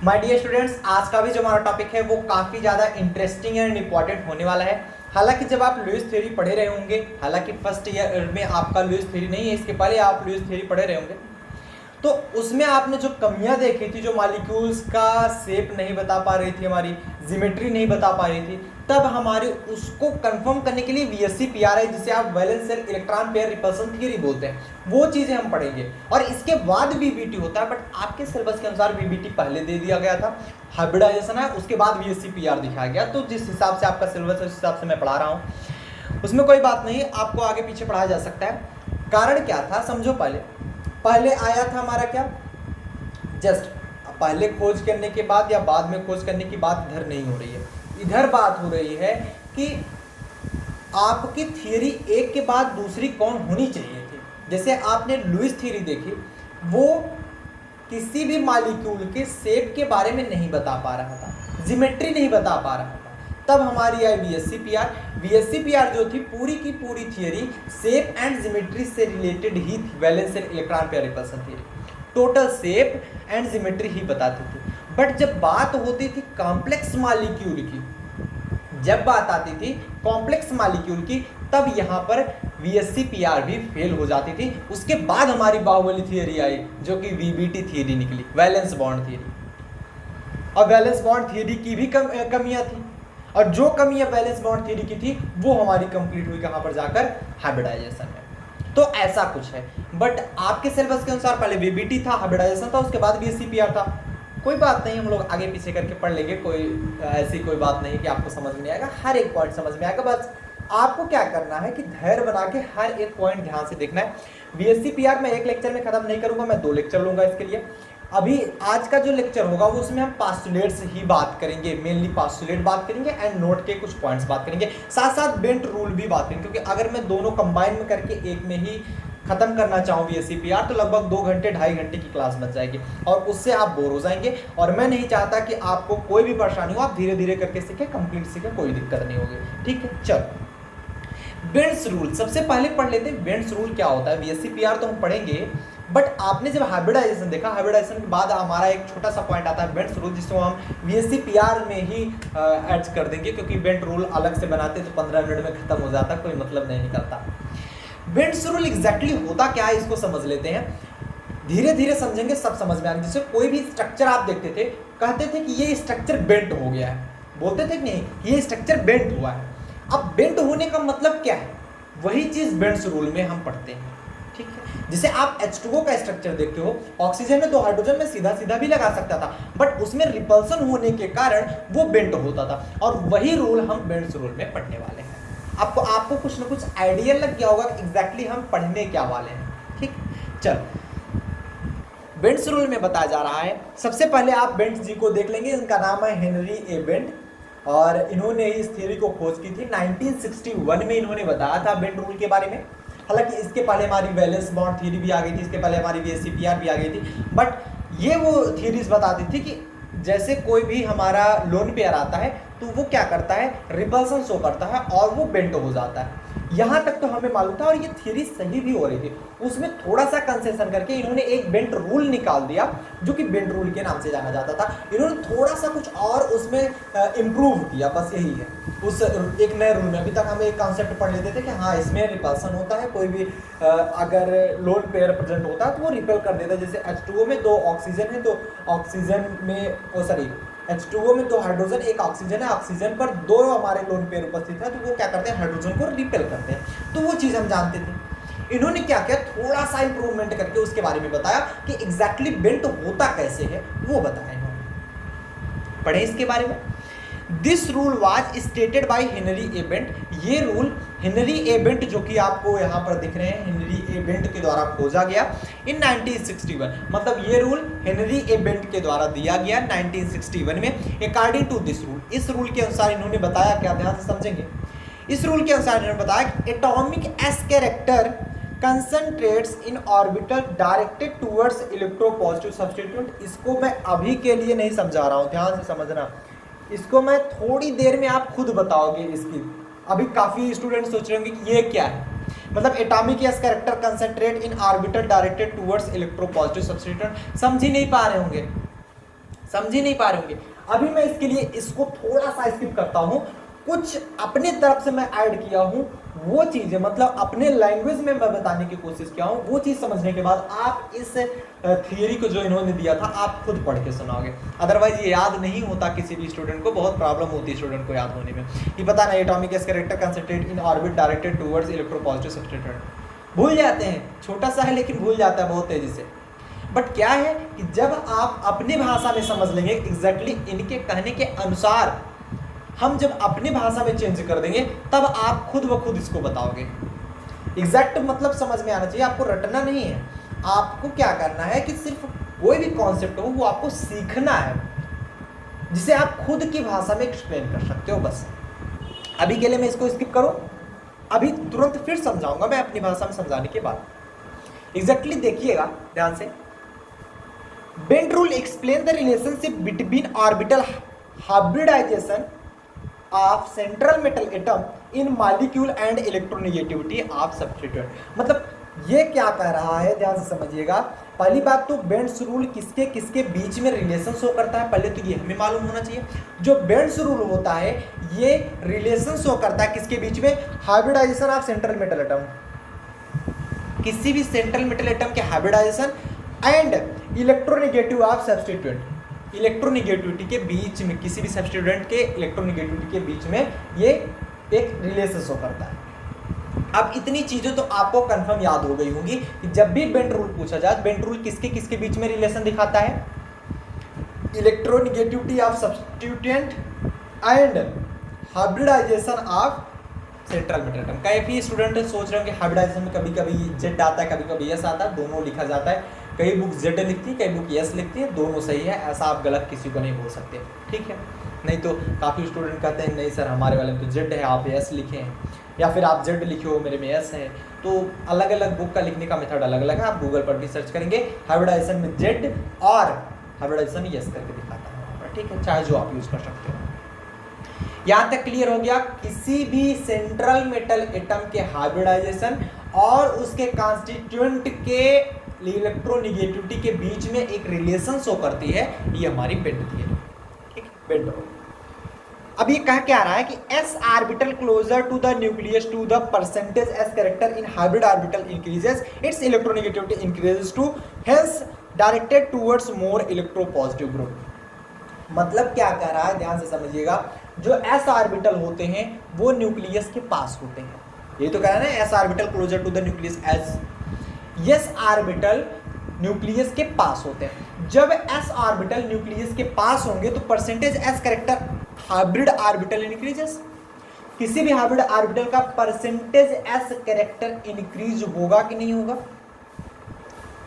My dear students, आज का भी जो हमारा टॉपिक है वो काफ़ी ज़्यादा इंटरेस्टिंग एंड इम्पॉर्टेंट होने वाला है। हालांकि जब आप लुईस थ्योरी पढ़े रहे होंगे, हालांकि फर्स्ट ईयर में आपका लुईस थ्योरी नहीं है, इसके पहले आप लुईस थ्योरी पढ़े रहे होंगे, तो उसमें आपने जो कमियां देखी थी, जो मॉलिक्यूल्स का शेप नहीं बता पा रही थी, हमारी ज्योमेट्री नहीं बता पा रही थी, तब हमारे उसको कंफर्म करने के लिए VSEPR है, जिसे आप valence shell electron pair repulsion theory बोलते हैं, वो चीज़ें हम पढ़ेंगे। और इसके बाद VBT होता है, बट आपके सिलेबस के अनुसार VBT पहले दे दिया गया था, हाइब्रिडाइजेशन है, उसके बाद VSEPR दिखाया गया। तो जिस हिसाब से आपका सिलेबस है उस हिसाब से मैं पढ़ा रहा हूँ, उसमें कोई बात नहीं, आपको आगे पीछे पढ़ाया जा सकता है। कारण क्या था समझो। पहले आया था हमारा क्या, जस्ट पहले खोज करने के बाद या बाद में खोज करने की बात इधर नहीं हो रही है, इधर बात हो रही है कि आपकी थियरी एक के बाद दूसरी कौन होनी चाहिए थी। जैसे आपने लुईस थ्योरी देखी, वो किसी भी मॉलिक्यूल के शेप के बारे में नहीं बता पा रहा था, ज्योमेट्री नहीं बता पा रहा था। तब हमारी आई VSEPR जो थी, पूरी की पूरी थियरी शेप एंड ज्योमेट्री से रिलेटेड ही थी। Valence shell electron pair repulsion theory total shape and geometry ही बताती थी। बट जब बात होती थी कॉम्प्लेक्स मॉलिक्यूल की, जब बात आती थी कॉम्प्लेक्स मॉलिक्यूल की, तब यहाँ पर VSEPR भी फेल हो जाती थी। उसके बाद हमारी बाहुबली थियरी आई, जो कि VBT थियरी निकली, वैलेंस बॉन्ड थियरी। और वैलेंस बॉन्ड थियरी की भी कमियां थी, और जो कमियां वैलेंस बॉन्ड थियरी की थी वो हमारी कंप्लीट हुई कहाँ पर जाकर, हाइब्रिडाइजेशन में। तो ऐसा कुछ है। बट आपके सिलेबस के अनुसार पहले VBT था, हाइब्रिडाइजेशन था, उसके बाद VSEPR था। कोई बात नहीं, हम लोग आगे पीछे करके पढ़ लेंगे, कोई ऐसी कोई बात नहीं कि आपको समझ में नहीं आएगा, हर एक पॉइंट समझ में आएगा। बस आपको क्या करना है कि धैर्य बना के हर एक पॉइंट ध्यान से देखना है। VSEPR मैं एक लेक्चर में खत्म नहीं करूंगा, मैं 2 लेक्चर लूंगा इसके लिए। अभी आज का जो लेक्चर होगा वो उसमें हम पास्टुलेट्स ही बात करेंगे, मेनली पास्टुलेट बात करेंगे एंड नोट के कुछ पॉइंट्स बात करेंगे, साथ साथ बेंट रूल भी बात करेंगे। क्योंकि अगर मैं दोनों कंबाइन में करके एक में ही खत्म करना चाहूँ VSEPR, तो लगभग 2 घंटे 2.5 घंटे की क्लास बच जाएगी, और उससे आप बोर हो जाएंगे। और मैं नहीं चाहता कि आपको कोई भी परेशानी हो, आप धीरे धीरे करके सीखें, कंप्लीट सीखें, कोई दिक्कत नहीं होगी। ठीक है, चलो बेंट्स रूल सबसे पहले पढ़ लेते हैं। बेंट्स रूल क्या होता है? VSEPR तो हम पढ़ेंगे, बट आपने जब हाइब्रिडाइजेशन देखा, हाइब्रिडाइजेशन के बाद हमारा एक छोटा सा पॉइंट आता है बेंट्स रूल, जिसको हम VSEPR में ही ऐड कर देंगे, क्योंकि बेंट रूल अलग से बनाते तो 15 मिनट में खत्म हो जाता, कोई मतलब नहीं निकलता। बेंट्स रूल एग्जैक्टली होता क्या है, इसको समझ लेते हैं, धीरे धीरे समझेंगे सब समझ में आएगा। जैसे कोई भी स्ट्रक्चर आप देखते थे, कहते थे कि ये स्ट्रक्चर बेंट हो गया है, बोलते थे कि नहीं ये स्ट्रक्चर बेंट हुआ है। अब बेंट होने का मतलब क्या है, वही चीज बेंट्स रूल में हम पढ़ते हैं। ठीक है, जैसे आप H2O का स्ट्रक्चर देखते हो, ऑक्सीजन में 2 हाइड्रोजन में सीधा सीधा भी लगा सकता था, बट उसमें रिपल्सन होने के कारण वो बेंट होता था, और वही रूल हम बेंट्स रूल में पढ़ने वाले हैं। आपको कुछ ना कुछ आइडिया लग गया होगा कि एग्जैक्टली हम पढ़ने क्या वाले हैं। ठीक, चल बेंट्स रूल में बताया जा रहा है। सबसे पहले आप बेंट्स जी को देख लेंगे, इनका नाम है हेनरी ए बेंट, और इन्होंने इस थ्योरी को खोज की थी 1961 में। इन्होंने बताया था बेंट रूल के बारे में। हालांकि इसके पहले हमारी वैलेंस बॉन्ड थ्योरी भी आ गई थी, इसके पहले हमारी VSEPR भी आ गई थी, बट ये वो थ्योरीज बताती थी कि जैसे कोई भी हमारा लोन पेयर आता है तो वो क्या करता है, रिपल्सन शो करता है और वो बेंट हो जाता है। यहाँ तक तो हमें मालूम था, और ये थ्योरी सही भी हो रही थी। उसमें थोड़ा सा कंसेशन करके इन्होंने एक बेंट रूल निकाल दिया, जो कि बेंट रूल के नाम से जाना जाता था। इन्होंने थोड़ा सा कुछ और उसमें इम्प्रूव किया, बस यही है। उस एक नए रूल में अभी तक हम एक कॉन्सेप्ट पढ़ लेते थे कि हाँ इसमें रिपल्सन होता है, कोई भी अगर लोन पेयर प्रेजेंट होता है तो वो रिपेल कर देता है। जैसे H2O में 2 ऑक्सीजन है, तो ऑक्सीजन में H2O में 2 हाइड्रोजन, 1 ऑक्सीजन है, ऑक्सीजन पर 2 हमारे लोन पेयर उपस्थित है, तो वो क्या करते हैं, हाइड्रोजन को रिपेल करते हैं। तो वो चीज़ हम जानते थे। इन्होंने क्या किया, थोड़ा सा इंप्रूवमेंट करके उसके बारे में बताया कि एग्जैक्टली बेंट होता कैसे है, वो बताया इन्होंने। पढ़े इसके बारे में। This rule was stated by Henry A bent. ये रूल हेनरी ए बेंट, जो कि आपको यहाँ पर दिख रहे हैं, हेनरी ए बेंट के द्वारा खोजा गया इन 1961। मतलब ये रूल हेनरी ए बेंट के द्वारा दिया गया 1961 में। अकॉर्डिंग टू दिस रूल, इस रूल के अनुसार इन्होंने बताया क्या, ध्यान से समझेंगे। इस रूल के अनुसार इन्होंने बताया कि atomic s character concentrates in orbital directed towards electropositive substitute. इसको मैं अभी के लिए नहीं समझा रहा हूँ, ध्यान से समझना, इसको मैं थोड़ी देर में आप खुद बताओगे इसकी। अभी काफ़ी स्टूडेंट सोच रहे होंगे कि ये क्या है, मतलब atomic s character concentrate in orbital directed towards electropositive substitute, समझ ही नहीं पा रहे होंगे। समझ ही नहीं पा रहे होंगे। अभी मैं इसके लिए इसको थोड़ा सा स्किप करता हूं, कुछ अपने तरफ से मैं ऐड किया हूं, वो चीजें मतलब अपने लैंग्वेज में मैं बताने की कोशिश किया हूं, वो चीज समझने के बाद आप इस थियरी को जो इन्होंने दिया था आप खुद पढ़ के सुनाओगे। अदरवाइज ये याद नहीं होता किसी भी स्टूडेंट को, बहुत प्रॉब्लम होती है स्टूडेंट को याद होने में। ये पता नहीं atomic gas character concentrate in orbit directed towards electropositive substituent, भूल जाते हैं, छोटा सा है लेकिन भूल जाता है बहुत तेजी से। बट क्या है कि जब आप अपनी भाषा में समझ लेंगे, एग्जैक्टली इनके कहने के अनुसार हम जब अपनी भाषा में चेंज कर देंगे तब आप खुद ब खुद इसको बताओगे। एग्जैक्ट मतलब समझ में आना चाहिए, आपको रटना नहीं है। आपको क्या करना है कि सिर्फ कोई भी कॉन्सेप्ट हो वो आपको सीखना है, जिसे आप खुद की भाषा में एक्सप्लेन कर सकते हो। बस अभी के लिए मैं इसको स्किप करूं, अभी तुरंत फिर समझाऊंगा मैं अपनी भाषा में समझाने के बाद। एग्जैक्टली देखिएगा ध्यान से। Bent rule explain the relationship between orbital hybridization of central metal atom in molecule and electronegativity of substituent. मतलब ये क्या कह रहा है, ध्यान से समझिएगा। पहली बात तो बेंट्स रूल किसके किसके बीच में रिलेशन शो करता है, पहले तो ये हमें मालूम होना चाहिए। जो बेंट्स रूल होता है ये रिलेशन शो करता है किसके बीच में, hybridization of central metal atom, किसी भी सेंट्रल मेटल एटम के hybridization and electronegative of substituent, electronegativity के बीच में, किसी भी सब्स्टिट्यूएंट के इलेक्ट्रोनेगेटिविटी के बीच में ये एक रिलेशन शो करता है। अब इतनी चीजें तो आपको कंफर्म याद हो गई होंगी कि जब भी बेंट रूल पूछा जाए, बेंट रूल किसके किसके बीच में रिलेशन दिखाता है, electronegativity of substituent and hybridization of central metal atom. कई स्टूडेंट सोच रहे होंगे हाइब्रिडाइजेशन में कभी कभी जेड आता है, कभी कभी एस आता है, दोनों लिखा जाता है। कई बुक जेड लिखती है, कई बुक एस लिखती है, दोनों सही है, ऐसा आप गलत किसी को नहीं बोल सकते, ठीक है। नहीं तो काफ़ी स्टूडेंट कहते हैं नहीं सर हमारे वाले में तो जेड है, आप एस लिखे हैं, या फिर आप जेड लिखे हो मेरे में एस है। तो अलग अलग बुक का लिखने का मेथड अलग अलग है, आप गूगल पर भी सर्च करेंगे हाइब्रिडाइजेशन में जेड और हाइब्रिडाइजेशन एस करके दिखाता है, ठीक है, चाहे जो आप यूज़ कर सकते हो। यहाँ तक क्लियर हो गया। किसी भी सेंट्रल मेटल एटम के हाइब्रिडाइजेशन और उसके कॉन्स्टिट्यूएंट के इलेक्ट्रोनेगेटिविटी के बीच में एक रिलेशन शो करती है, ये हमारी बेंट थियरी, ठीक है, बेंट रूल। अब ये कह क्या रहा है कि s orbital closer to the nucleus to the percentage s character in hybrid orbital increases its electronegativity increases too hence directed towards more electropositive group. मतलब क्या कह रहा है, ध्यान से समझिएगा। जो s ऑर्बिटल होते हैं वो न्यूक्लियस के पास होते हैं, ये तो कह रहा है ना, s orbital closer to the nucleus, s orbital nucleus के पास होते हैं। जब s ऑर्बिटल न्यूक्लियस के पास होंगे तो percentage s character hybrid orbital increases, किसी भी हाइब्रिड ऑर्बिटल का परसेंटेज s कैरेक्टर इंक्रीज होगा कि नहीं होगा,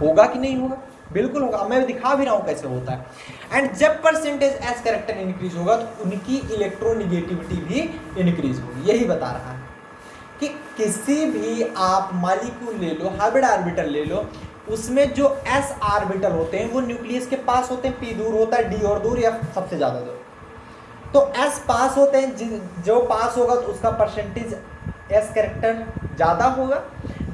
होगा कि नहीं होगा, बिल्कुल होगा। मैं दिखा भी रहा हूं कैसे होता है। एंड जब परसेंटेज s कैरेक्टर इंक्रीज होगा तो उनकी इलेक्ट्रोनेगेटिविटी भी इंक्रीज होगी। यही बता रहा है कि किसी भी आप मॉलिक्यूल ले लो, हाइब्रिड ऑर्बिटल ले लो, उसमें जो s ऑर्बिटल होते हैं वो न्यूक्लियस के पास होते हैं, p दूर होता है, d और दूर या सबसे ज्यादा दूर। तो s पास होते हैं, जो पास होगा तो उसका परसेंटेज s कैरेक्टर ज्यादा होगा,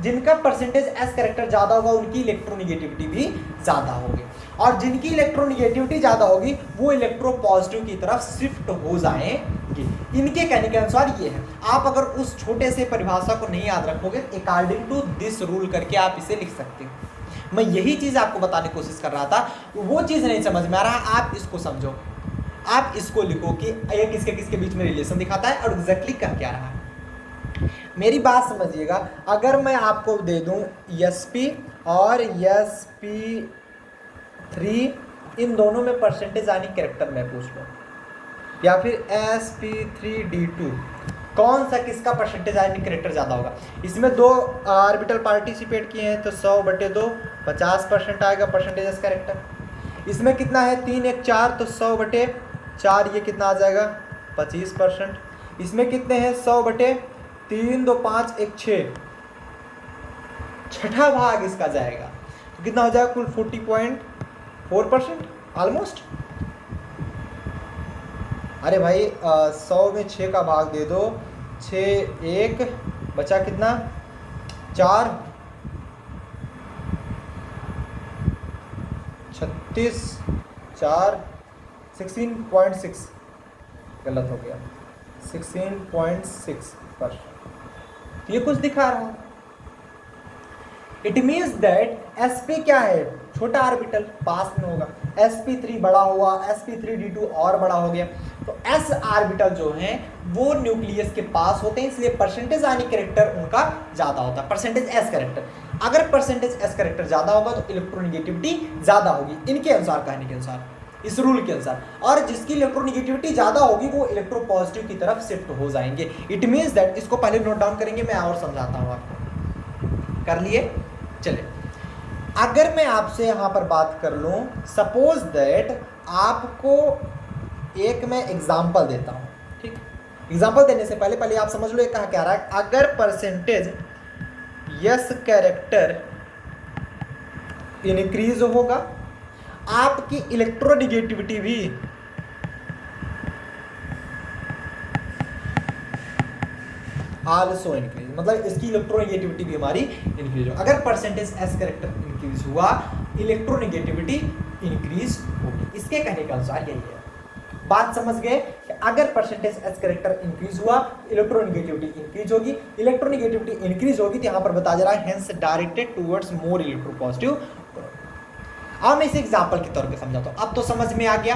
जिनका परसेंटेज s कैरेक्टर ज्यादा होगा उनकी इलेक्ट्रोनेगेटिविटी भी ज्यादा होगी, और जिनकी इलेक्ट्रोनेगेटिविटी ज्यादा होगी वो इलेक्ट्रोपॉजिटिव की तरफ शिफ्ट हो जाएंगे। इनके कहने के अनुसार ये है। आप अगर उस छोटे से परिभाषा को नहीं याद रखोगे, अकॉर्डिंग टू दिस रूल करके आप इसे लिख सकते हो। मैं यही चीज आपको बताने की कोशिश कर रहा था, वो चीज नहीं समझ में आ रहा, आप इसको समझो, आप इसको लिखो कि ये किसके किसके बीच में रिलेशन दिखाता है और एग्जैक्टली कह क्या रहा है। मेरी बात समझिएगा। अगर मैं आपको दे दूं sp और sp3, इन दोनों में परसेंटेज आयनिक कैरेक्टर मैं पूछ लूँ, या फिर sp3d2, कौन सा किसका परसेंटेज आयनिक कैरेक्टर ज़्यादा होगा। इसमें दो ऑर्बिटल पार्टिसिपेट किए हैं तो 100/2 50% आएगा परसेंटेज एस कैरेक्टर। इसमें कितना है 3 1 4 तो 100/4, ये कितना आ जाएगा 25%। इसमें कितने हैं 100/3 2 5 1 6, छठा भाग इसका जाएगा तो कितना हो जाएगा कुल 40.4% ऑलमोस्ट। अरे भाई 100 में 6 का भाग दे दो, 6 1 बचा कितना 4, 36 4 16.6 गलत हो गया, 16.6%। ये कुछ दिखा रहा है। इट मीन्स दैट sp क्या है, छोटा ऑर्बिटल पास में होगा, sp3 बड़ा हुआ, sp3d2 और बड़ा हो गया, तो s ऑर्बिटल जो है वो न्यूक्लियस के पास होते हैं, इसलिए परसेंटेज आयनिक कैरेक्टर उनका ज्यादा होता है, परसेंटेज s कैरेक्टर। अगर परसेंटेज s कैरेक्टर ज्यादा होगा तो इलेक्ट्रोनेगेटिविटी ज्यादा होगी, इनके अनुसार, कहने के अनुसार, इस रूल के अनुसार। और जिसकी इलेक्ट्रोनेगेटिविटी ज्यादा होगी वो इलेक्ट्रोपॉजिटिव की तरफ शिफ्ट हो जाएंगे। इट मीन्स दैट, इसको पहले नोट डाउन करेंगे, मैं और समझाता हूं आपको। कर लिए? चले, अगर मैं आपसे यहां पर बात कर लूं, सपोज दैट आपको एक मैं एग्जांपल देता हूं, ठीक। एग्जांपल देने से पहले आप समझ लो ये कहा क्या रहा है। अगर परसेंटेज यस कैरेक्टर इंक्रीज होगा, आपकी इलेक्ट्रोनेगेटिविटी भी आल्सो इंक्रीज, मतलब इसकी इलेक्ट्रोनेगेटिविटी भी हमारी इंक्रीज हो। अगर परसेंटेज एस कैरेक्टर इंक्रीज हुआ, इलेक्ट्रोनेगेटिविटी इंक्रीज होगी। इसके कहने के अनुसार यही है। बात समझ गए कि अगर परसेंटेज एस कैरेक्टर इंक्रीज हुआ, इलेक्ट्रोनेगेटिविटी इंक्रीज होगी, इलेक्ट्रोनेगेटिविटी इंक्रीज होगी, तो यहां पर बताया जा रहा है hence directed towards more electropositive. अब मैं इसे एग्जांपल के तौर पे समझाता हूं। अब तो समझ में आ गया।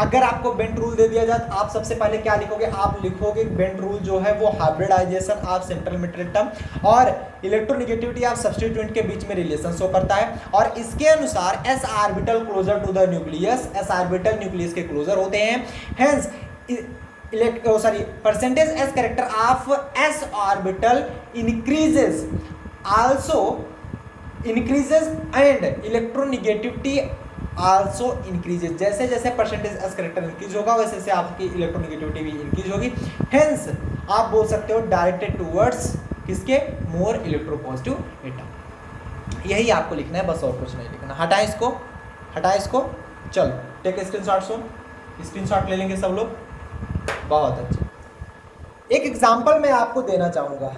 अगर आपको बेंट रूल दे दिया जाए तो आप सबसे पहले क्या लिखोगे, आप लिखोगे बेंट रूल जो है वो hybridization of central material term और इलेक्ट्रोनेगेटिविटी ऑफ सब्स्टिट्यूएंट के बीच में रिलेशन शो करता है। और इसके अनुसार s orbital closer to the nucleus, s orbital nucleus के क्लोजर होते हैं, hence percentage s character of s orbital increases also increases and electronegativity also increases. जैसे जैसे परसेंटेज एस कैरेक्टर इंक्रीज होगा वैसे वैसे आपकी इलेक्ट्रोनेगेटिविटी भी इंक्रीज होगी। हेंस आप बोल सकते हो डायरेक्टेड टुवर्ड्स किसके, मोर इलेक्ट्रोपॉजिटिव एटम। यही आपको लिखना है, बस और कुछ नहीं लिखना। हटाएं इसको, हटाएं इसको। चलो टेक स्क्रीनशॉट, सुन स्क्रीनशॉट ले लेंगे सब लोग। बहुत अच्छा। एक एग्जांपल मैं आपको देना चाहूंगा,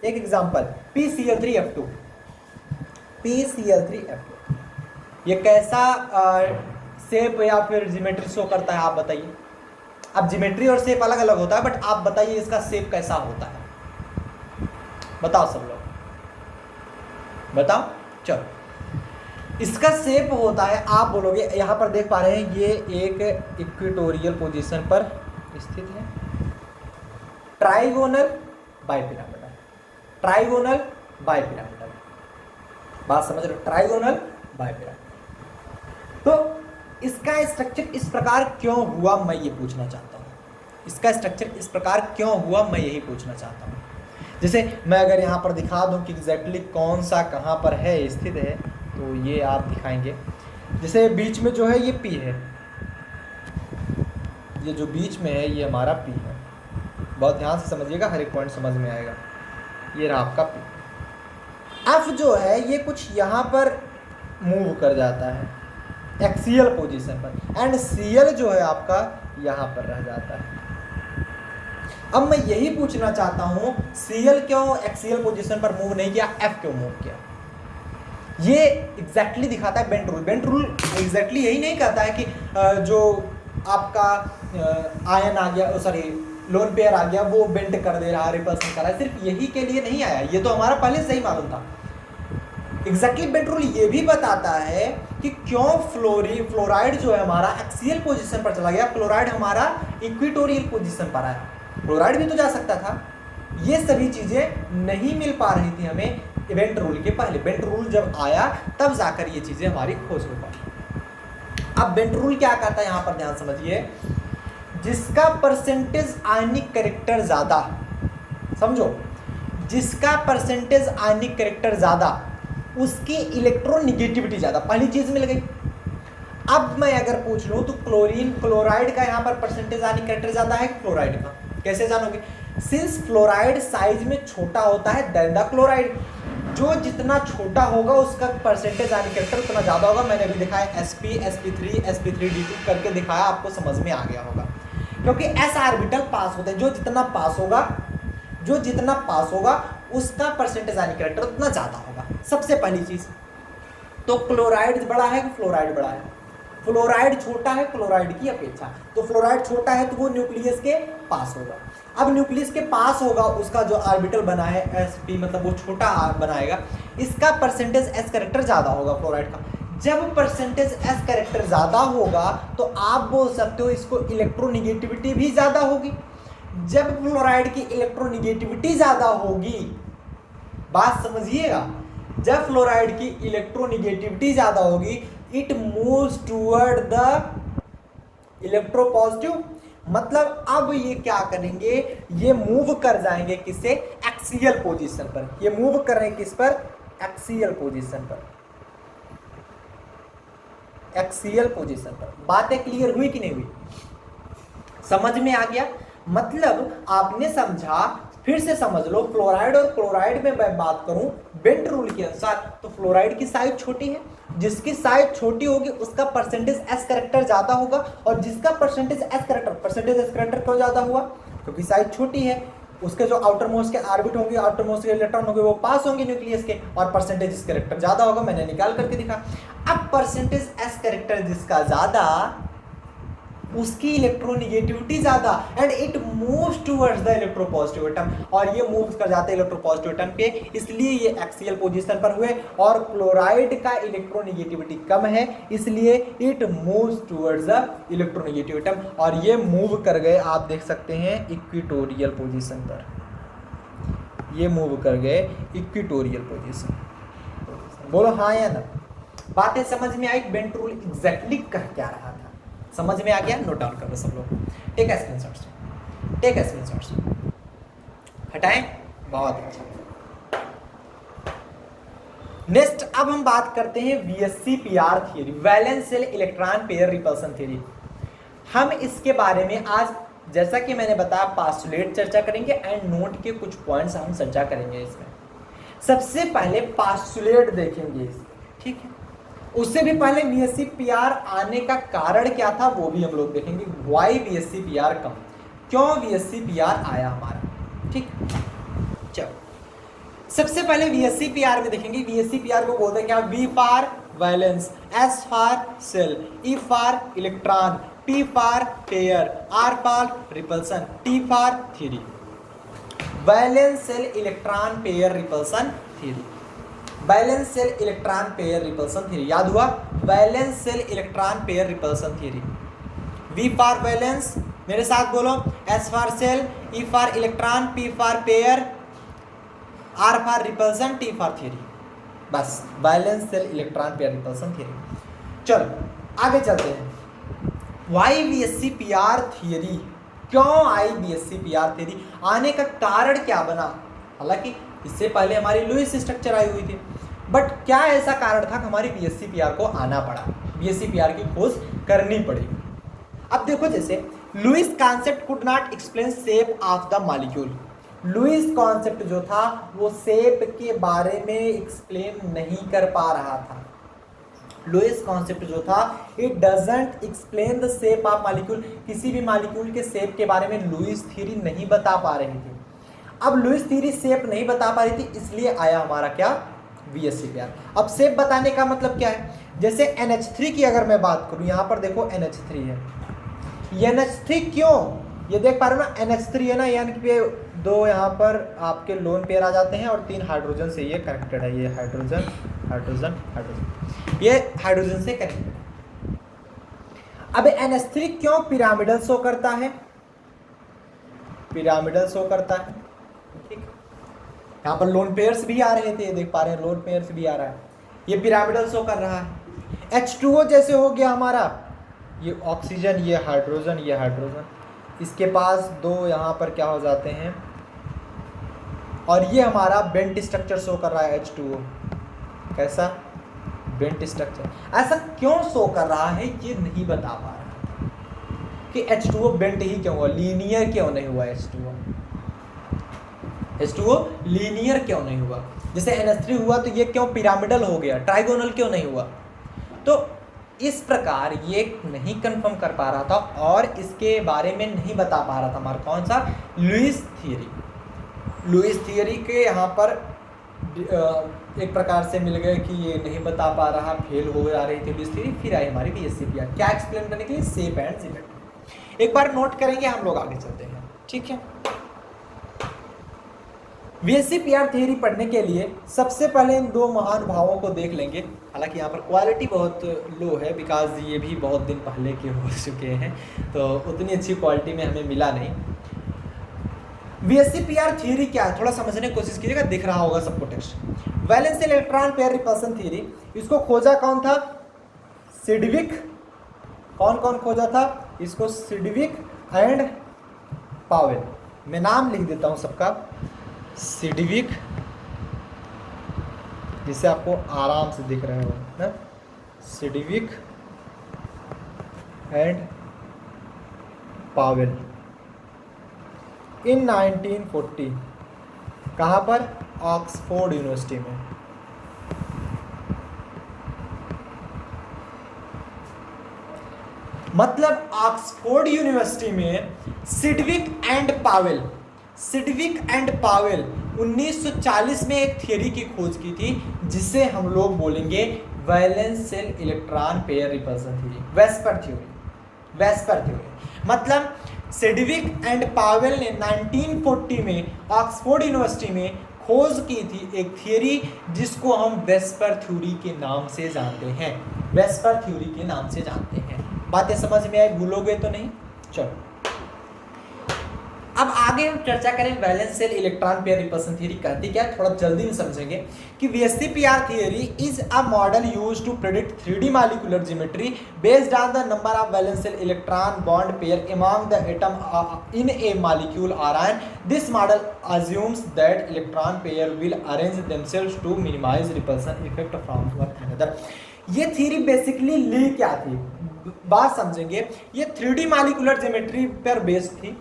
एक एग्जांपल PCl3F2। PCl3F2 ये कैसा शेप या फिर ज्योमेट्री शो करता है, आप बताइए। अब ज्योमेट्री और शेप अलग अलग होता है, बट आप बताइए इसका शेप कैसा होता है, बताओ सब लोग, बताओ। चलो, इसका शेप होता है, आप बोलोगे, यहां पर देख पा रहे हैं ये एक इक्वेटोरियल पोजीशन पर स्थित है, ट्राइगोनल बाइपिरामिडल, ट्राइगोनल बाइपिरामिडल। बात समझ रहे हो, ट्राइगोनल बाइपिरामिडल। तो इसका स्ट्रक्चर इस प्रकार क्यों हुआ, मैं ये पूछना चाहता हूँ। इसका स्ट्रक्चर इस प्रकार क्यों हुआ, मैं यही पूछना चाहता हूँ। जैसे मैं अगर यहाँ पर दिखा दूँ कि एग्जैक्टली कौन सा कहाँ पर है, स्थित है, तो ये आप दिखाएंगे। जैसे बीच में जो है ये P है, ये जो बीच में है ये हमारा P है। बहुत ध्यान से समझिएगा, हर एक पॉइंट समझ में आएगा। ये रहा आपका P। F जो है ये कुछ यहाँ पर मूव कर जाता है एक्सियल पोजीशन पर, एंड Cl जो है आपका यहाँ पर रह जाता है। अब मैं यही पूछना चाहता हूँ, Cl क्यों एक्सियल पोजीशन पर मूव नहीं किया, F क्यों मूव किया? ये एग्जैक्टली दिखाता है bent rule. Bent rule exactly यही नहीं कहता है कि जो आपका आयन आ गया, सॉरी लोन पेयर आ गया, वो बेंट कर दे रहा है, रिपल्सन कर रहा है। सिर्फ यही के लिए नहीं आया, ये तो हमारा पहले से ही मालूम था। एग्जैक्टली बेंट रूल ये भी बताता है कि क्यों फ्लोराइड जो है हमारा एक्सियल पोजीशन पर चला गया, क्लोराइड हमारा इक्वेटोरियल पोजीशन पर आया। क्लोराइड भी तो जा सकता था। ये सभी चीजें नहीं मिल पा रही थी हमें बेंट रूल के पहले। बेंट रूल जब आया तब जाकर ये चीजें हमारी खोज हो पाई। अब बेंट रूल क्या कहता है, यहां पर ध्यान समझिए। जिसका परसेंटेज आयनिक कैरेक्टर ज्यादा, समझो, जिसका परसेंटेज आयनिक कैरेक्टर ज्यादा उसकी इलेक्ट्रोनेगेटिविटी ज्यादा, पहली चीज मिल गई। अब मैं अगर पूछ लूं तो क्लोराइड का यहां पर परसेंटेज आयनिक कैरेक्टर ज्यादा है क्लोराइड का, कैसे जानोगे? सिंस फ्लोराइड साइज में छोटा होता है देन द क्लोराइड, जो जितना छोटा होगा उसका परसेंटेज आयनिक कैरेक्टर उतना ज्यादा होगा। मैंने अभी दिखाया sp sp3 sp3d2 करके दिखाया, आपको समझ में आ गया होगा। क्योंकि s ऑर्बिटल पास होते हैं, जो जितना पास होगा उसका परसेंटेज आयनिक कैरेक्टर उतना ज्यादा होगा। सबसे पहली चीज तो क्लोराइड बड़ा है कि फ्लोराइड बड़ा है? फ्लोराइड छोटा है क्लोराइड की अपेक्षा, तो फ्लोराइड छोटा है तो वो न्यूक्लियस के पास होगा। अब न्यूक्लियस के पास होगा, उसका जो ऑर्बिटल बना है sp, मतलब वो छोटा बनाएगा, इसका परसेंटेज s कैरेक्टर ज़्यादा होगा फ्लोराइड का। जब परसेंटेज s कैरेक्टर ज़्यादा होगा तो आप बोल सकते हो इसको इलेक्ट्रोनिगेटिविटी भी ज़्यादा होगी। जब फ्लोराइड की इलेक्ट्रोनिगेटिविटी ज़्यादा होगी, बात समझिएगा, जब फ्लोराइड की इलेक्ट्रोनिगेटिविटी ज़्यादा होगी, it moves toward the electropositive, मतलब अब ये क्या करेंगे, ये मूव कर जाएंगे किससे, एक्सियल पोजीशन पर। ये मूव कर रहे हैं किस पर, एक्सियल पोजीशन पर, एक्सियल पोजीशन पर। बातें क्लियर हुई कि नहीं हुई, समझ में आ गया? मतलब आपने समझा, फिर से समझ लो। फ्लोराइड और क्लोराइड में मैं बात करूं बेंट रूल के अनुसार, तो फ्लोराइड की साइज छोटी है, जिसकी साइज छोटी होगी उसका परसेंटेज एस कैरेक्टर ज्यादा होगा, और जिसका परसेंटेज एस कैरेक्टर क्यों ज्यादा हुआ, क्योंकि साइज छोटी है, उसके जो आउटर मोस्ट के ऑर्बिट होंगे, आउटर मोस्ट के इलेक्ट्रॉन होंगे, वो पास होंगे न्यूक्लियस के, और परसेंटेज एस कैरेक्टर ज्यादा होगा। मैंने निकाल करके दिखा। अब परसेंटेज एस कैरेक्टर जिसका ज्यादा, उसकी इलेक्ट्रोनिगेटिविटी ज्यादा, and it moves towards the electropositive atom, और ये मूव्स कर जाते हैं इलेक्ट्रोपॉजिटिव एटम पे, इसलिए ये एक्सियल पोजीशन पर हुए। और क्लोराइड का इलेक्ट्रोनिगेटिविटी कम है, इसलिए it moves towards the electronegative atom, और ये मूव कर गए, आप देख सकते हैं इक्वेटोरियल पोजीशन पर, ये मूव कर गए इक्वेटोरियल पोजीशन। बोलो हाँ या ना? बातें समझ में आई? बेंट रूल एग्जैक्टली कह क्या रहा था, समझ में आ गया? नोट डाउन कर लो सब लोग, टेक स्क्रीनशॉट्स, टेक स्क्रीनशॉट्स, हटाएं, बहुत अच्छा। नेक्स्ट अब हम बात करते हैं VSEPR theory, valence shell electron pair repulsion theory. हम इसके बारे में आज, जैसा कि मैंने बताया, पास्टुलेट चर्चा करेंगे एंड नोट के कुछ पॉइंट्स हम चर्चा करेंगे इसमें। सबसे पहले पास्टुलेट देखेंगे इसमें, ठीक है? उससे भी पहले VSEPR आने का कारण क्या था वो भी हम लोग देखेंगे। वाई VSEPR कम, क्यों VSEPR आया हमारा, ठीक? चलो सबसे पहले VSEPR में देखेंगे। VSEPR को बोलते हैं क्या? V for valence, S for shell, E for electron, P for pair, R for repulsion, T for theory. Valence shell electron pair repulsion theory, valence shell electron pair repulsion theory, याद हुआ? Valence shell electron pair repulsion theory. V for valence, मेरे साथ बोलो, S for shell, E for electron, P for pair, R for repulsion, T for theory. बस valence shell electron pair repulsion theory. चलो आगे चलते हैं। वाई VSEPR थ्योरी, क्यों आई VSEPR theory, आने का कारण क्या बना? हालांकि इससे पहले हमारी लुईस स्ट्रक्चर आई हुई थी, बट क्या ऐसा कारण था कि हमारी VSEPR को आना पड़ा, VSEPR की खोज करनी पड़ी? अब देखो, जैसे Lewis concept could not explain shape of the molecule. Lewis concept जो था वो शेप के बारे में एक्सप्लेन नहीं कर पा रहा था। लुईस कॉन्सेप्ट जो था, it doesn't explain the shape of molecule, किसी भी मॉलिक्यूल के शेप के बारे में लुईस थ्योरी नहीं बता पा रही थी। अब लुईस थ्योरी शेप नहीं बता पा रही थी, इसलिए आया हमारा क्या? VSEPR। अब शेप बताने का मतलब क्या है? जैसे NH3 की अगर मैं बात करूं, यहां पर देखो NH3 है, NH3 क्यों, ये देख पा रहे हो ना, NH3 है ना, यानी कि दो यहाँ पर आपके लोन पेयर आ जाते हैं और 3 हाइड्रोजन से ये कनेक्टेड है, ये हाइड्रोजन हाइड्रोजन हाइड्रोजन, ये हाइड्रोजन से कनेक्टेड है। अब NH3 क्यों पिरामिडल शो करता है? पिरामिडल शो करता है, ठीक। यहाँ पर लोन पेयर्स भी आ रहे थे, देख पा रहे हैं, लोन पेयर्स भी आ रहा है, ये पिरामिडल शो कर रहा है। H2O जैसे हो गया हमारा, ये ऑक्सीजन, ये हाइड्रोजन, ये हाइड्रोजन, इसके पास दो यहाँ पर क्या हो जाते हैं, और ये हमारा बेंट स्ट्रक्चर शो कर रहा है H2O। कैसा? Bent structure. ऐसा क्यों शो कर रहा है ये नहीं बता पा रहा कि H2O बेंट ही क्यों हुआ, लीनियर क्यों नहीं हुआ H2O लीनियर क्यों नहीं हुआ? जैसे NH3 हुआ तो ये क्यों पिरामिडल हो गया, ट्राइगोनल क्यों नहीं हुआ? तो इस प्रकार ये नहीं कंफर्म कर पा रहा था और इसके बारे में नहीं बता पा रहा था हमारा कौन सा? Lewis theory. लुईस थ्योरी के यहाँ पर एक प्रकार से मिल गए कि ये नहीं बता पा रहा, फेल हो जा रही थी लुईस थ्योरी। फिर आई हमारी VSCPR, क्या एक्सप्लेन करने के लिए? Shape and symmetry. एक बार नोट करेंगे, हम लोग आगे चलते हैं, ठीक है। VSCPR थ्योरी पढ़ने के लिए सबसे पहले इन दो महानुभावों को देख लेंगे। हालांकि यहाँ पर क्वालिटी बहुत लो है, बिकॉज ये भी बहुत दिन पहले के हो चुके हैं, तो उतनी अच्छी क्वालिटी में हमें मिला नहीं। VSCPR थ्योरी क्या है, थोड़ा समझने की कोशिश कीजिएगा, दिख रहा होगा सबको text. Valence electron pair repulsion theory, इसको खोजा कौन था? सिडविक। कौन कौन खोजा था इसको? Sidgwick and Powell. मैं नाम लिख देता हूं सबका, सिडविक, जिसे आपको आराम से दिख रहा है ना, सिडविक एंड पावेल इन 1940। कहाँ पर? ऑक्सफोर्ड यूनिवर्सिटी में। मतलब ऑक्सफोर्ड यूनिवर्सिटी में Sidgwick and Powell, Sidgwick and Powell 1940 में एक थ्योरी की खोज की थी, जिसे हम लोग बोलेंगे valence shell electron pair repulsion theory, VSEPR theory. VSEPR theory मतलब सिडविक एंड पावेल ने 1940 में ऑक्सफोर्ड यूनिवर्सिटी में खोज की थी एक थ्योरी, जिसको हम वेस्पर थ्योरी के नाम से जानते हैं। वेस्पर थ्योरी के नाम से जानते हैं। बातें समझ में आई? भूलोगे तो नहीं? चलो अब आगे हम चर्चा करें valence shell electron pair repulsion theory कहती क्या है, थोड़ा जल्दी में समझेंगे कि VSCPR theory is a model used to predict 3D molecular geometry based on the number of valence shell electron bond pair among the atom in a molecule और ion. This model assumes that electron pair will arrange themselves to minimize repulsion effect from one another। ये theory basically ली क्या थी, बात समझेंगे। ये 3D molecular geometry पर based थी।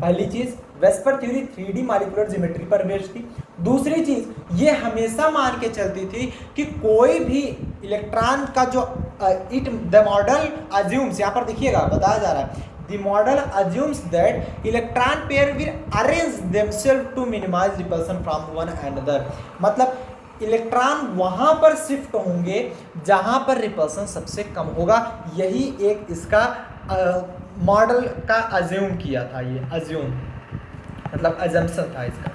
पहली चीज, VSEPR theory 3D molecular geometry पर बेस्ड थी। दूसरी चीज, ये हमेशा मान के चलती थी कि कोई भी इलेक्ट्रॉन का जो द मॉडल अज्यूम्स, यहाँ पर देखिएगा बताया जा रहा है, the model assumes that electron pair will arrange themselves to minimize repulsion from one another. मतलब इलेक्ट्रॉन वहां पर शिफ्ट होंगे जहां पर रिपल्सन सबसे कम होगा। यही एक इसका मॉडल का अज्यूम किया था। ये अज्यूम मतलब अजम्पशन था इसका।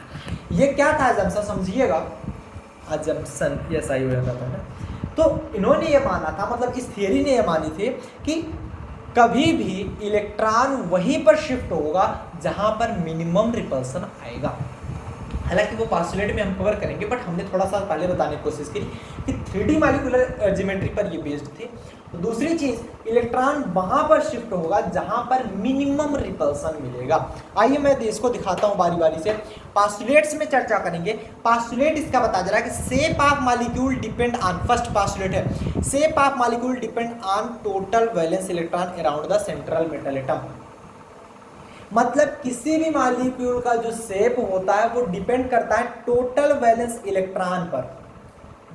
ये क्या था अजम्पशन, समझिएगा। अजम्पशन ये सही हो जाता था ना। तो इन्होंने ये माना था, मतलब इस थियरी ने ये मानी थी कि कभी भी इलेक्ट्रॉन वहीं पर शिफ्ट होगा जहां पर मिनिमम रिपल्सन आएगा। हालांकि वो पास्टुलेट में हम कवर करेंगे, बट हमने थोड़ा सा पहले बताने की कोशिश की कि 3D मॉलिक्यूलर ज्योमेट्री पर ये बेस्ड थी। तो दूसरी चीज, इलेक्ट्रॉन वहां पर शिफ्ट होगा जहां पर मिनिमम रिपल्सन मिलेगा। आइए मैं इसको दिखाता हूं बारी बारी से। पास्टुलेट्स में चर्चा करेंगे। पास्टुलेट इसका बता जा रहा है कि shape of molecule depend on, first postulate है, shape of molecule depend on total valence electron around the central metal atom. मतलब किसी भी मॉलिक्यूल का जो शेप होता है वो डिपेंड करता है टोटल वैलेंस इलेक्ट्रॉन पर,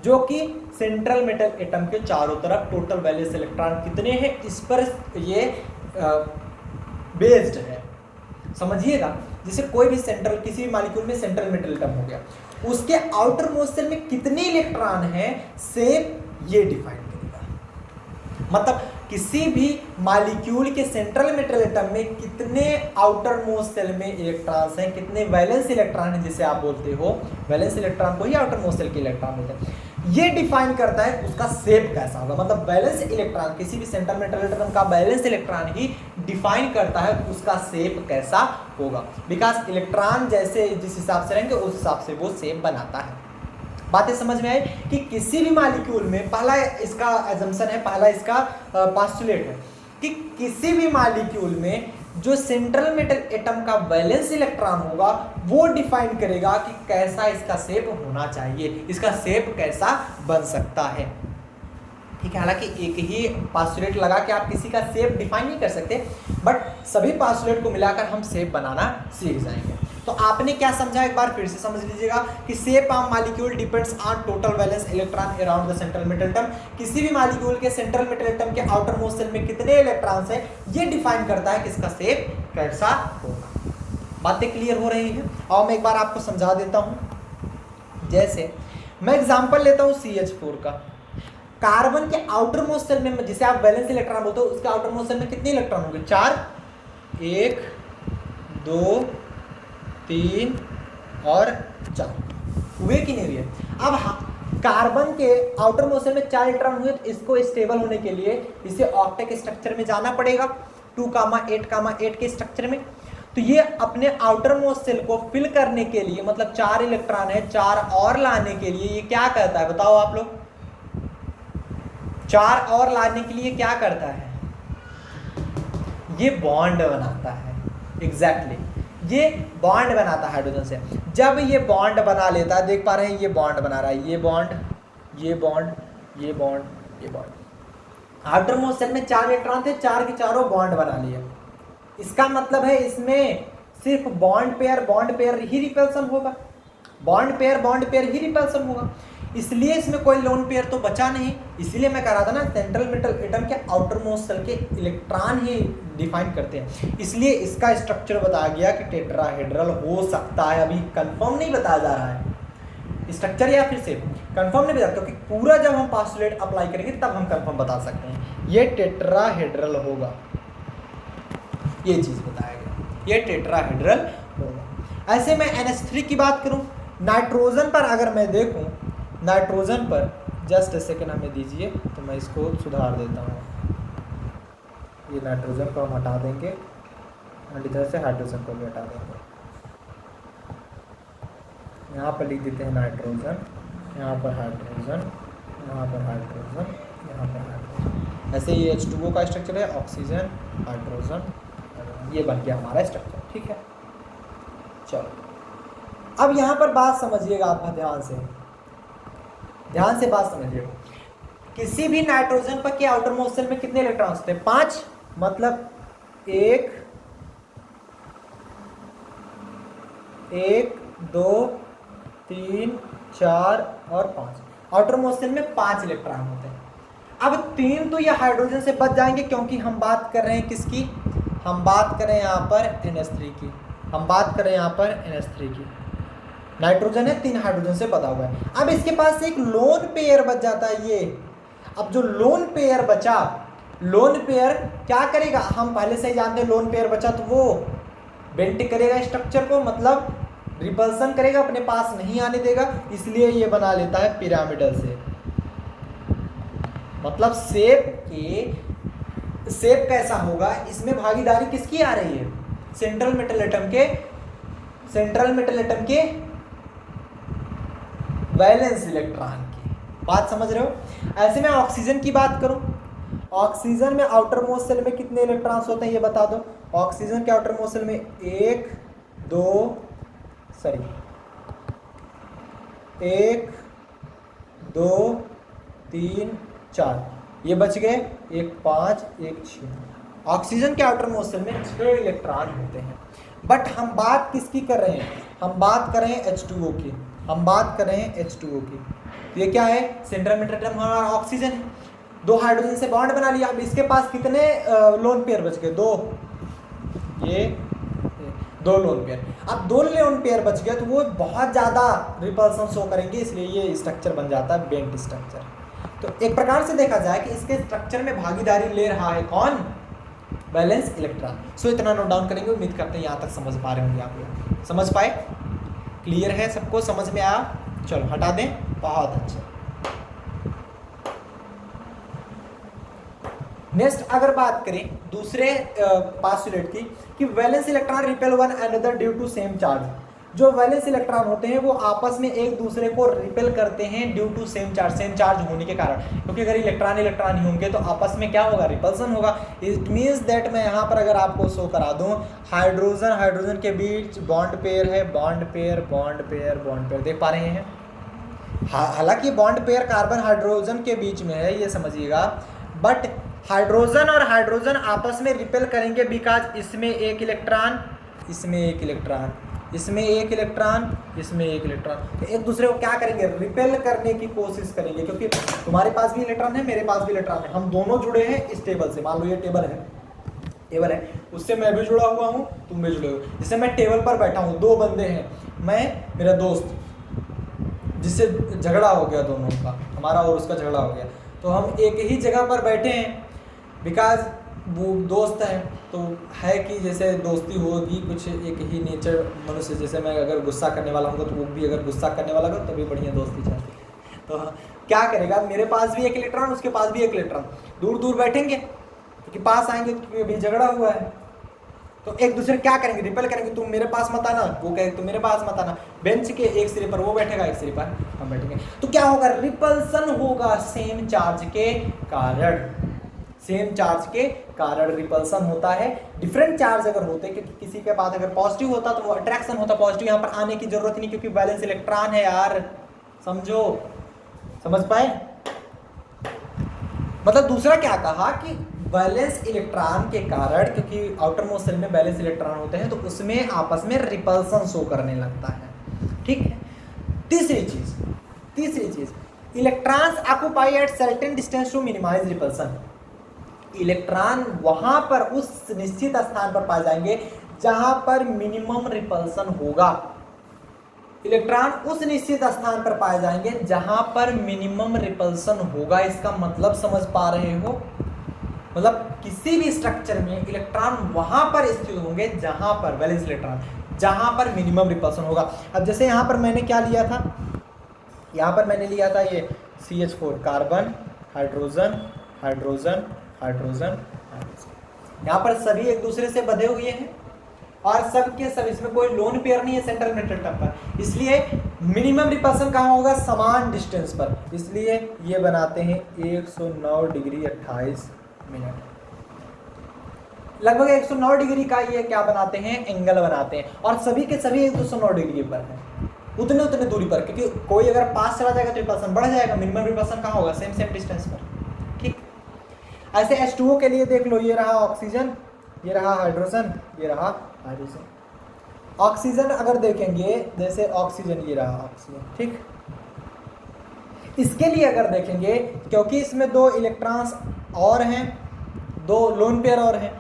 जो कि सेंट्रल मेटल एटम के चारों तरफ टोटल वैलेंस इलेक्ट्रॉन कितने हैं इस पर ये बेस्ड है। समझिएगा, जैसे कोई भी सेंट्रल, किसी भी मॉलिक्यूल में सेंट्रल मेटल एटम हो गया, उसके आउटर मोस्ट शेल में कितने इलेक्ट्रॉन हैं, शेप ये डिफाइन करेगा। मतलब किसी भी मॉलिक्यूल के सेंट्रल मेटल एटम में कितने आउटर मोस्ट शेल में इलेक्ट्रॉन्स हैं, कितने वैलेंस इलेक्ट्रॉन हैं, जिसे आप बोलते हो वैलेंस इलेक्ट्रॉन को ही आउटर मोस्ट शेल के इलेक्ट्रॉन होते हैं। ये डिफाइन करता है उसका शेप कैसा होगा। मतलब वैलेंस इलेक्ट्रॉन, किसी भी सेंट्रल मेटल एटम का वैलेंस इलेक्ट्रॉन ही डिफाइन करता है उसका शेप कैसा होगा। बिकॉज इलेक्ट्रॉन जैसे जिस हिसाब से रहेंगे उस हिसाब से वो शेप बनाता है। बातें समझ में आई कि किसी भी मॉलिक्यूल में, पहला इसका एजम्पशन है, पहला इसका पास्टुलेट है कि किसी भी मॉलिक्यूल में जो सेंट्रल मेटल एटम का वैलेंस इलेक्ट्रॉन होगा वो डिफाइन करेगा कि कैसा इसका शेप होना चाहिए, इसका शेप कैसा बन सकता है। ठीक है, हालांकि एक ही पास्टुलेट लगा के आप किसी का शेप डिफाइन नहीं कर सकते, बट सभी पास्टुलेट को मिलाकर हम शेप बनाना सीख जाएंगे। तो आपने क्या समझा, एक बार फिर से समझ लीजिएगा कि shape of molecule depends on total valence electron around the central metal atom. किसी भी मॉलिक्यूल के सेंट्रल मेटल एटम के आउटर मोस्ट शेल में कितने इलेक्ट्रॉन्स हैं, ये डिफाइन करता है कि इसका शेप कैसा होगा। बातें क्लियर हो रही है? और मैं एक बार आपको समझा देता हूं, जैसे मैं एग्जांपल लेता हूँ CH4 का। कार्बन के आउटर मोस्ट सेल में, जिसे आप वैलेंस इलेक्ट्रॉन बोलते हो, उसके आउटर मोस्ट सेल में कितने इलेक्ट्रॉन होंगे? 4, 1 2 3 और 4 हुए कि नहीं हुए? अब कार्बन के आउटर मोस्ट सेल में 4 इलेक्ट्रॉन हुए, तो इसको स्टेबल होने के लिए इसे ऑक्टेट स्ट्रक्चर में जाना पड़ेगा, 2,8,8 के स्ट्रक्चर में। तो ये अपने आउटर मोस्ट सेल को फिल करने के लिए, मतलब 4 इलेक्ट्रॉन है, 4 और लाने के लिए ये क्या करता है बताओ आप लोग? 4 और लाने के लिए क्या करता है? ये बॉन्ड बनाता है। एग्जैक्टली ये बॉन्ड बनाता है हाइड्रोजन से। जब ये बॉन्ड बना लेता है, देख पा रहे हैं ये बॉन्ड बना रहा है, ये बॉन्ड, ये बॉन्ड, ये बॉन्ड, ये बॉन्ड। आउटर मोस्ट सेल में 4 इलेक्ट्रॉन थे, 4 के चारों बॉन्ड बना लिया। इसका मतलब है इसमें सिर्फ बॉन्ड पेयर ही रिपल्सन होगा, बॉन्ड पेयर ही रिपल्सन होगा, इसलिए इसमें कोई लोन पेयर तो बचा नहीं। इसलिए मैं कह रहा था ना, सेंट्रल मेटल एटम के आउटर मोस्ट सेल के इलेक्ट्रॉन ही डिफाइन करते हैं, इसलिए इसका स्ट्रक्चर बताया गया कि टेट्राहेड्रल हो सकता है। अभी कंफर्म नहीं बताया जा रहा है स्ट्रक्चर, या फिर से कंफर्म नहीं बताया, क्योंकि पूरा जब हम पास्टुलेट अप्लाई करेंगे तब हम कंफर्म बता सकते हैं ये टेट्राहेड्रल होगा। ये चीज बताया गया, ये टेट्राहेड्रल होगा। ऐसे मैं NH3 की बात करूं, नाइट्रोजन पर अगर मैं देखूं, नाइट्रोजन पर जस्ट सेकेंड हमें दीजिए तो मैं इसको सुधार देता हूँ। ये नाइट्रोजन को हम हटा देंगे और इधर से हाइड्रोजन को भी हटा देंगे। यहाँ पर लिख देते हैं नाइट्रोजन, यहाँ पर हाइड्रोजन, यहाँ पर हाइड्रोजन, यहाँ पर हाइड्रोजन। ऐसे ये H2O का स्ट्रक्चर है, ऑक्सीजन, हाइड्रोजन, ये बन गया हमारा स्ट्रक्चर। ठीक है, चलो अब यहाँ पर बात समझिएगा आप ध्यान से बात समझिएगा। किसी भी नाइट्रोजन पर के आउटर मोस्ट सेल में कितने इलेक्ट्रॉन्स होते हैं? 5, मतलब 1 2 3 4 और 5। आउटर मोस्ट सेल में 5 इलेक्ट्रॉन होते हैं। अब 3 तो ये हाइड्रोजन से बच जाएंगे, क्योंकि हम बात कर रहे हैं किसकी? हम बात करें यहाँ पर NH3 की, हम बात करें यहाँ पर NH3 की। नाइट्रोजन है, 3 हाइड्रोजन से बचा हुआ है। अब इसके पास एक लोन पेयर बच जाता है ये। अब जो लोन पेयर बचा, लोन पेयर क्या करेगा? हम पहले से ही जानते हैं लोन पेयर बचा तो वो बेंट करेगा स्ट्रक्चर को, मतलब रिपल्सन करेगा, अपने पास नहीं आने देगा, इसलिए ये बना लेता है पिरामिडल से। मतलब शेप कैसा होगा? इसमें भागीदारी किसकी आ रही है? सेंट्रल मेटल एटम के वैलेंस इलेक्ट्रॉन की। बात समझ रहे हो? ऐसे में ऑक्सीजन की बात करूं, ऑक्सीजन में आउटर मोस्ट सेल में कितने इलेक्ट्रॉन्स होते हैं ये बता दो। ऑक्सीजन के आउटर मोस्ट सेल में 1 2 3 4, ये बच गए, 1 5 1 6। ऑक्सीजन के आउटर मोस्ट सेल में 6 इलेक्ट्रॉन होते हैं। बट हम बात किसकी कर रहे हैं? हम बात कर रहे हैं H2O की, हम बात कर रहे हैं H2O की। तो ये क्या है? सेंट्रल मेटल एटम हमारा ऑक्सीजन है, 2 हाइड्रोजन से बॉन्ड बना लिया। अब इसके पास कितने लोन पेयर बच गए? 2, ये 2 लोन पेयर। अब 2 लोन पेयर बच गया तो वो बहुत ज़्यादा रिपल्सन शो करेंगे, इसलिए ये स्ट्रक्चर बन जाता है बेंट स्ट्रक्चर। तो एक प्रकार से देखा जाए कि इसके स्ट्रक्चर में भागीदारी ले रहा है कौन? Balance electron. सो इतना नोट डाउन करेंगे। उम्मीद करते हैं यहाँ तक समझ पा रहे होंगे आप लोग। समझ पाए? क्लियर है? सबको समझ में आया? चलो हटा दें, बहुत अच्छा। नेक्स्ट अगर बात करें दूसरे पास्टुलेट की कि valence electron repel one another due to same charge. जो वैलेंस इलेक्ट्रॉन होते हैं वो आपस में एक दूसरे को रिपेल करते हैं ड्यू टू सेम चार्ज होने के कारण, क्योंकि अगर इलेक्ट्रॉन ही होंगे तो आपस में क्या होगा? रिपल्सन होगा। इट मीन्स दैट मैं यहाँ पर अगर आपको शो करा दूँ, हाइड्रोजन के बीच बॉन्ड पेयर है, बॉन्ड पेयर देख पा रहे हैं? हालांकि बॉन्ड पेयर कार्बन हाइड्रोजन के बीच में है, ये समझिएगा, बट हाइड्रोजन और हाइड्रोजन आपस में रिपेल करेंगे बिकॉज इसमें एक इलेक्ट्रॉन, इसमें एक इलेक्ट्रॉन, इसमें एक इलेक्ट्रॉन, इसमें एक इलेक्ट्रॉन, तो एक दूसरे को क्या करेंगे? रिपेल करने की कोशिश करेंगे, क्योंकि तुम्हारे पास भी इलेक्ट्रॉन है, मेरे पास भी इलेक्ट्रॉन है, हम दोनों जुड़े हैं इस टेबल से। मान लो ये टेबल है, उससे मैं भी जुड़ा हुआ हूँ, तुम भी जुड़े हो। जैसे मैं टेबल पर बैठा हूँ, 2 बंदे हैं, मैं, मेरा दोस्त, जिससे झगड़ा हो गया दोनों का, हमारा और उसका झगड़ा हो गया, तो हम एक ही जगह पर बैठे हैं बिकॉज वो दोस्त हैं, तो है कि जैसे दोस्ती होगी कुछ एक ही नेचर मनुष्य, जैसे मैं अगर गुस्सा करने वाला हूँ तो वो भी अगर गुस्सा करने वाला होगा तभी बढ़िया दोस्ती चलती है। तो क्या करेगा, मेरे पास भी एक इलेक्ट्रॉन उसके पास भी एक इलेक्ट्रॉन, दूर दूर बैठेंगे क्योंकि पास आएंगे तो भी झगड़ा हुआ है, तो एक दूसरे क्या करेंगे, रिपेल करेंगे, तुम मेरे पास मत आना, वो कहेगा तुम मेरे पास मत आना, बेंच के एक सिरे पर वो बैठेगा एक सिरे पर हम बैठेंगे, तो क्या होगा, रिपल्सन होगा सेम चार्ज के कारण, सेम चार्ज के कारण रिपल्सन होता है। डिफरेंट चार्ज अगर होते, क्योंकि किसी के पास अगर पॉजिटिव होता तो वो अट्रैक्शन होता, पॉजिटिव यहाँ पर आने की जरूरत नहीं क्योंकि वैलेंस इलेक्ट्रॉन है यार, समझो, समझ पाए। मतलब दूसरा क्या कहा कि वैलेंस इलेक्ट्रॉन के कारण, क्योंकि आउटर मोस्ट सेल में वैलेंस इलेक्ट्रॉन होते हैं तो उसमें आपस में रिपल्सन शो करने लगता है, ठीक है। तीसरी चीज electrons occupy at certain distance to minimize repulsion. Electron वहां पर उस निश्चित स्थान पर पाए जाएंगे जहां पर मिनिमम रिपल्सन होगा, इलेक्ट्रॉन उस निश्चित स्थान पर पाए जाएंगे जहां पर मिनिमम रिपल्सन होगा। इसका मतलब समझ पा रहे हो, मतलब किसी भी स्ट्रक्चर में इलेक्ट्रॉन वहां पर स्थित होंगे जहां पर वैलेंस इलेक्ट्रॉन, जहां पर मिनिमम रिपल्सन होगा। अब जैसे यहां पर मैंने क्या लिया था, यहां पर मैंने लिया था ये CH4 carbon hydrogen hydrogen hydrogen, यहां पर सभी एक दूसरे से बंधे हुए हैं और सब के सब, इसमें कोई लोन पेयर नहीं है सेंट्रल मेटल टर्म पर, इसलिए मिनिमम रिपल्सन कहाँ होगा, समान डिस्टेंस पर, इसलिए ये बनाते हैं 109 डिग्री 28 मिनट, लगभग 109 डिग्री का ये क्या बनाते हैं, एंगल बनाते हैं, और सभी के सभी 109 डिग्री पर है, उतने उतने दूरी पर, क्योंकि कोई अगर पास चला जाएगा तो रिपल्सन बढ़ जाएगा, मिनिमम रिपल्सन कहाँ होगा, सेम डिस्टेंस पर, ठीक। ऐसे H2O के लिए देख लो, ये रहा ऑक्सीजन, ये रहा हाइड्रोजन, ये रहा हाइड्रोजन। ऑक्सीजन अगर देखेंगे, जैसे ऑक्सीजन, ये रहा ऑक्सीजन, ठीक। इसके लिए अगर देखेंगे, क्योंकि इसमें 2 इलेक्ट्रॉन्स और हैं, 2 लोन पेयर और हैं,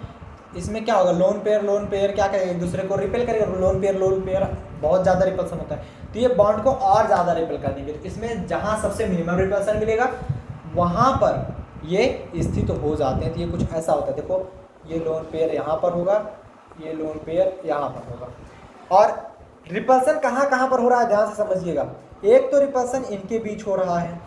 इसमें क्या होगा, लोन पेयर क्या करेगा, एक दूसरे को रिपेल करेगा, लोन पेयर बहुत ज़्यादा रिपल्सन होता है, तो ये बॉन्ड को और ज़्यादा रिपेल कर देंगे, तो इसमें जहाँ सबसे मिनिमम रिपल्सन मिलेगा वहाँ पर ये स्थित हो जाते हैं। तो ये कुछ ऐसा होता है, देखो ये लोन पेयर यहाँ पर होगा, ये लोन पेयर यहाँ पर होगा, और रिपल्सन कहाँ पर हो रहा है, ध्यान से समझिएगा। एक तो रिपल्सन इनके बीच हो रहा है,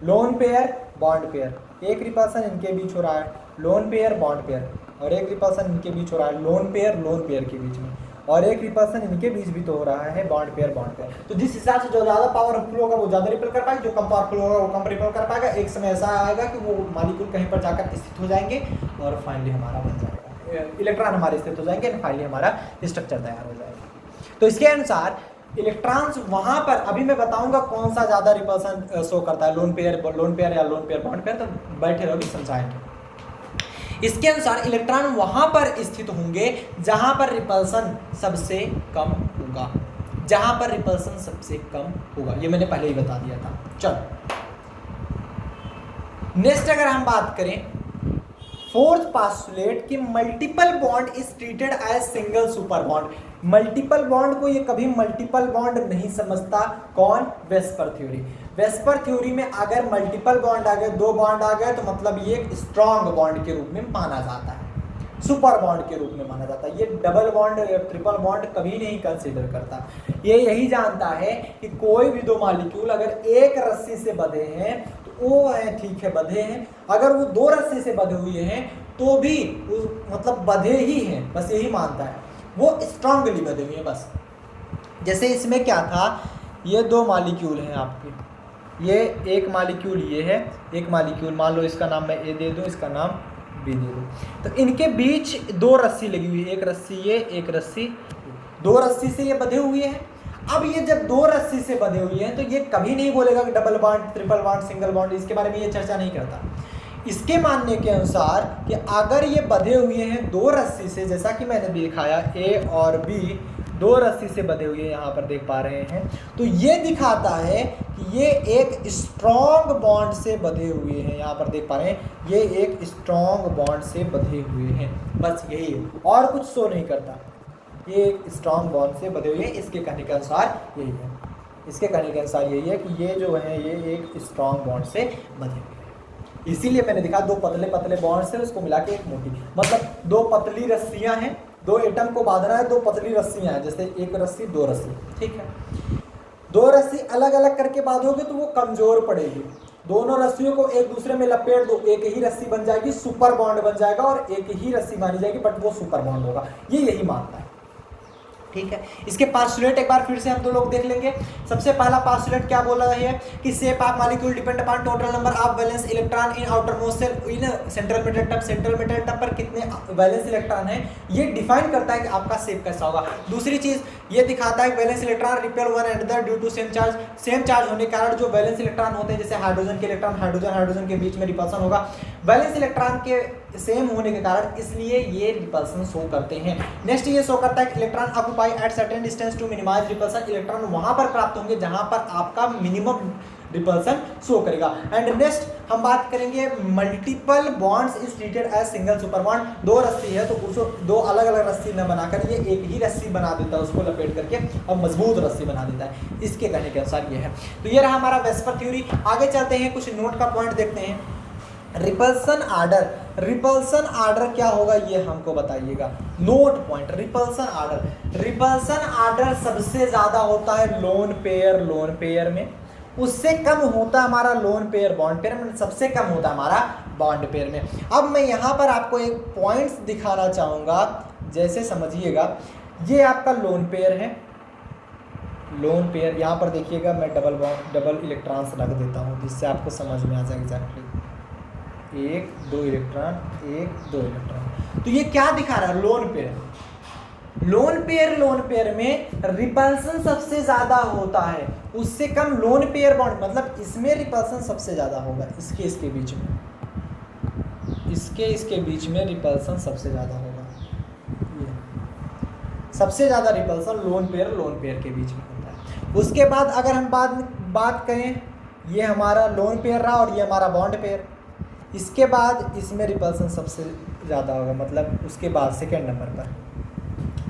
लोन पेयर बॉन्ड पेयर, एक रिपल्सन इनके बीच हो रहा है, लोन पेयर बॉन्ड पेयर, और एक रिपल्सन इनके बीच हो रहा है, लोन पेयर के बीच में, और एक रिपल्सन इनके बीच भी तो हो रहा है, बॉन्ड पेयर। तो जिस हिसाब से जो ज़्यादा पावरफुल होगा वो ज़्यादा रिपेल कर पाएगा, जो कम पावरफुल होगा वो कम रिपेल कर पाएगा। एक समय ऐसा आएगा कि वो मॉलिक्यूल कहीं पर जाकर स्थित हो जाएंगे और फाइनली हमारा बन जाएगा, इलेक्ट्रॉन हमारे स्थित हो जाएंगे और फाइनली हमारा स्ट्रक्चर तैयार हो जाएगा। तो इसके अनुसार इलेक्ट्रॉन्स वहां पर, अभी मैं बताऊंगा कौन सा ज्यादा रिपल्सन शो करता है, लोन पेयर या लोन पेयर बॉन्ड पेयर, तो बैठे रहो समझाएंगे। इसके अनुसार इलेक्ट्रॉन वहां पर स्थित होंगे जहां पर रिपल्सन सबसे कम होगा, जहां पर रिपल्सन सबसे कम होगा, ये मैंने पहले ही बता दिया था। चलो नेक्स्ट अगर हम बात करें, फोर्थ पास्टुलेट कि multiple bond is treated as single super bond. Multiple bond को ये कभी मल्टीपल बॉन्ड नहीं समझता, कौन, वेस्पर थ्योरी। वेस्पर थ्योरी में अगर मल्टीपल बॉन्ड आ गए, 2 बॉन्ड आ गए, तो मतलब ये एक स्ट्रॉन्ग बॉन्ड के रूप में माना जाता है, सुपर बॉन्ड के रूप में माना जाता है। ये डबल बॉन्ड या ट्रिपल बॉन्ड कभी नहीं कंसीडर करता। ये यही जानता है कि कोई भी 2 मॉलिक्यूल अगर एक रस्सी से बंधे हैं तो वो है ठीक है बंधे हैं, अगर वो 2 रस्सी से बंधे हुए हैं तो भी मतलब बंधे ही हैं, बस यही मानता है, वो स्ट्रांगली बंधे हुए हैं बस। जैसे इसमें क्या था, ये 2 मॉलिक्यूल हैं आपके, ये एक मॉलिक्यूल ये है, एक मॉलिक्यूल मान लो इसका नाम मैं ए दे दूं, इसका नाम बी दे दूं, तो इनके बीच 2 रस्सी लगी हुई है, एक रस्सी ये, एक रस्सी, 2 रस्सी से ये बंधे हुए हैं। अब ये जब 2 रस्सी से बंधे हुए हैं तो ये कभी नहीं बोलेगा कि double bond, triple bond, single bond, इसके बारे में ये चर्चा नहीं करता। इसके मानने के अनुसार कि अगर ये बंधे हुए हैं 2 रस्सी से, जैसा कि मैंने दिखाया ए और बी 2 रस्सी से बंधे हुए यहाँ पर देख पा रहे हैं, तो ये दिखाता है कि ये एक स्ट्रॉन्ग बॉन्ड से बंधे हुए हैं, यहाँ पर देख पा रहे हैं ये एक स्ट्रॉन्ग बॉन्ड से बंधे हुए हैं, बस यही है, और कुछ शो नहीं करता, ये एक स्ट्रॉन्ग बॉन्ड से बंधे हुए हैं, इसके कहने के अनुसार यही है। इसके कहने के अनुसार यही है कि ये जो है ये एक स्ट्रॉन्ग बॉन्ड से बने हुए हैं। इसीलिए मैंने दिखा दो पतले पतले बॉन्ड से उसको मिला के एक मोटी, मतलब दो पतली रस्सियां हैं, दो एटम को बांधना है, दो पतली रस्सियां हैं, जैसे एक रस्सी दो रस्सी, ठीक है। दो रस्सी अलग अलग करके बांधोगे तो वो कमजोर पड़ेगी। दोनों रस्सियों को एक दूसरे में लपेट दो, एक ही रस्सी बन जाएगी, सुपर बॉन्ड बन जाएगा, और एक ही रस्सी मानी जाएगी बट वो सुपर बॉन्ड होगा। ये यही मानता है, ठीक है। इसके पास्टुलेट एक बार फिर से हम दो लोग देख लेंगे। सबसे पहला पास्टुलेट क्या बोल रहा है कि shape of molecule depend upon total number of valence electron in outermost shell in central metal टब। सेंट्रल मेटल टब पर कितने वैलेंस इलेक्ट्रॉन है, ये डिफाइन करता है कि आपका शेप कैसा होगा। दूसरी चीज ये दिखाता है valence electron repel one another due to same charge. Same charge होने के कारण जो वैलेंस इलेक्ट्रॉन होते हैं, जैसे हाइड्रोजन के इलेक्ट्रॉन हाइड्रोजन हाइड्रोजन के बीच में रिपल्सन होगा, वैलेंस इलेक्ट्रॉन के सेम होने के कारण, इसलिए ये रिपल्सन शो करते हैं। नेक्स्ट ये शो करता है कि electron occupy at certain distance to minimize repulsion. Electron वहां पर प्राप्त होंगे जहां पर आपका मिनिमम रिपल्सन शो करेगा। एंड नेक्स्ट हम बात करेंगे multiple bonds is treated as single super bond. दो रस्सी है तो उसको दो अलग अलग रस्सी न बनाकर ये एक ही रस्सी बना देता है, उसको लपेट करके और मजबूत रस्सी बना देता है। इसके कहने के अनुसार ये है। तो ये रहा हमारा वेस्पर थ्योरी। आगे चलते हैं, कुछ नोट का पॉइंट देखते हैं। रिपल्सन आर्डर, रिपल्सन आर्डर क्या होगा ये हमको बताइएगा। Note point, repulsion order, repulsion order सबसे ज्यादा होता है लोन पेयर में, उससे कम होता है हमारा लोन पेयर बॉन्ड पेयर में, सबसे कम होता है हमारा बॉन्ड पेयर में। अब मैं यहाँ पर आपको एक पॉइंट्स दिखाना चाहूंगा, जैसे समझिएगा ये आपका लोन पेयर है, लोन पेयर यहाँ पर देखिएगा, मैं डबल इलेक्ट्रॉन्स रख देता हूँ जिससे आपको समझ में आ जाए एग्जैक्टली। एक दो इलेक्ट्रॉन, एक दो इलेक्ट्रॉन, तो ये क्या दिखा रहा है, लोन पेयर। लोन पेयर में रिपल्सन सबसे ज्यादा होता है, उससे कम लोन पेयर बॉन्ड, मतलब इसमें रिपल्सन सबसे ज्यादा होगा, इसके बीच में, इसके बीच में रिपल्सन सबसे ज्यादा होगा। ये सबसे ज्यादा रिपल्सन लोन पेयर के बीच में होता है। उसके बाद अगर हम बात करें, ये हमारा लोन पेयर रहा और ये हमारा बॉन्ड पेयर। इसके बाद इसमें रिपल्सन सबसे ज़्यादा होगा, मतलब उसके बाद सेकेंड नंबर पर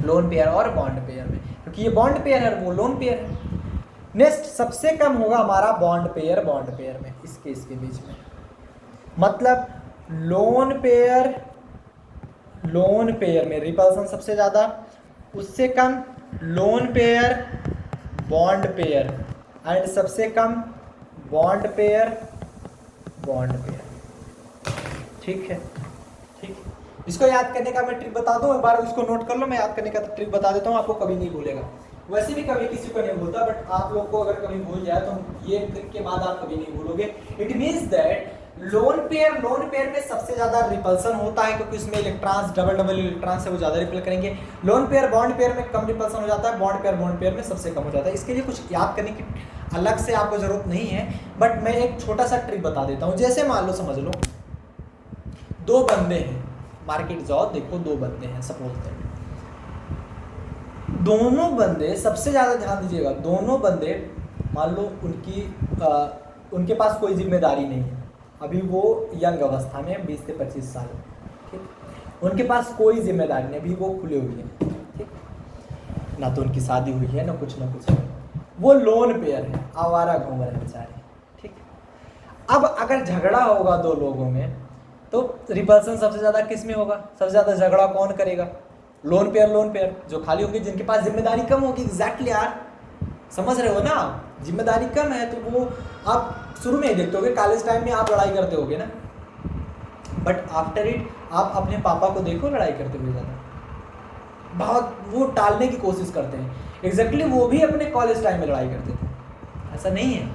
लोन पेयर और बॉन्ड पेयर में, क्योंकि ये बॉन्ड पेयर है वो लोन पेयर है। नेक्स्ट सबसे कम होगा हमारा बॉन्ड पेयर में, इसके बीच में, मतलब लोन पेयर में रिपल्सन सबसे ज़्यादा, उससे कम lone pair bond pair, and सबसे कम बॉन्ड पेयर। ठीक है, ठीक। इसको याद करने का मैं ट्रिक बता दूं, एक बार इसको नोट कर लो, मैं याद करने का ट्रिक बता देता हूं, आपको कभी नहीं भूलेगा। वैसे भी कभी किसी को नहीं भूलता, बट आप लोग को अगर कभी भूल जाए तो ये ट्रिक के बाद आप कभी नहीं भूलोगे। It means that lone pair में सबसे ज्यादा रिपल्सन होता है, क्योंकि उसमें इलेक्ट्रॉन्स डबल इलेक्ट्रॉन से वो ज्यादा रिपेल करेंगे। लोन पेयर बॉन्ड पेयर में कम रिपल्सन हो जाता है, बॉन्ड पेयर में सबसे कम हो जाता है। इसके लिए कुछ याद करने की अलग से आपको जरूरत नहीं है, बट मैं एक छोटा सा ट्रिक बता देता हूँ। जैसे मान लो, समझ लो दो बंदे हैं, मार्केट जाओ देखो, दो बंदे हैं सपोज दैट, दोनों बंदे, सबसे ज्यादा ध्यान दीजिएगा, दोनों बंदे मान लो उनके पास कोई जिम्मेदारी नहीं है, अभी वो यंग अवस्था में 20 से 25 साल, ठीक, उनके पास कोई जिम्मेदारी नहीं, अभी वो खुले हुए हैं, ठीक, ना तो उनकी शादी हुई है ना कुछ, वो लोन पेयर है, आवारा घूम रहे बेचारे, ठीक। अब अगर झगड़ा होगा दो लोगों में, तो रिपल्सन सबसे ज्यादा किस में होगा, सबसे ज्यादा झगड़ा कौन करेगा, लोन पेयर जो खाली होंगे, जिनके पास जिम्मेदारी कम होगी। एग्जैक्टली यार, समझ रहे हो ना, जिम्मेदारी कम है तो वो आप शुरू में ही देखते होगे, कॉलेज टाइम में आप लड़ाई करते होगे ना, बट आफ्टर इट आप अपने पापा को देखो लड़ाई करते हुए ज़्यादा, बहुत वो टालने की कोशिश करते हैं। एग्जैक्टली वो भी अपने कॉलेज टाइम में लड़ाई करते थे, ऐसा नहीं है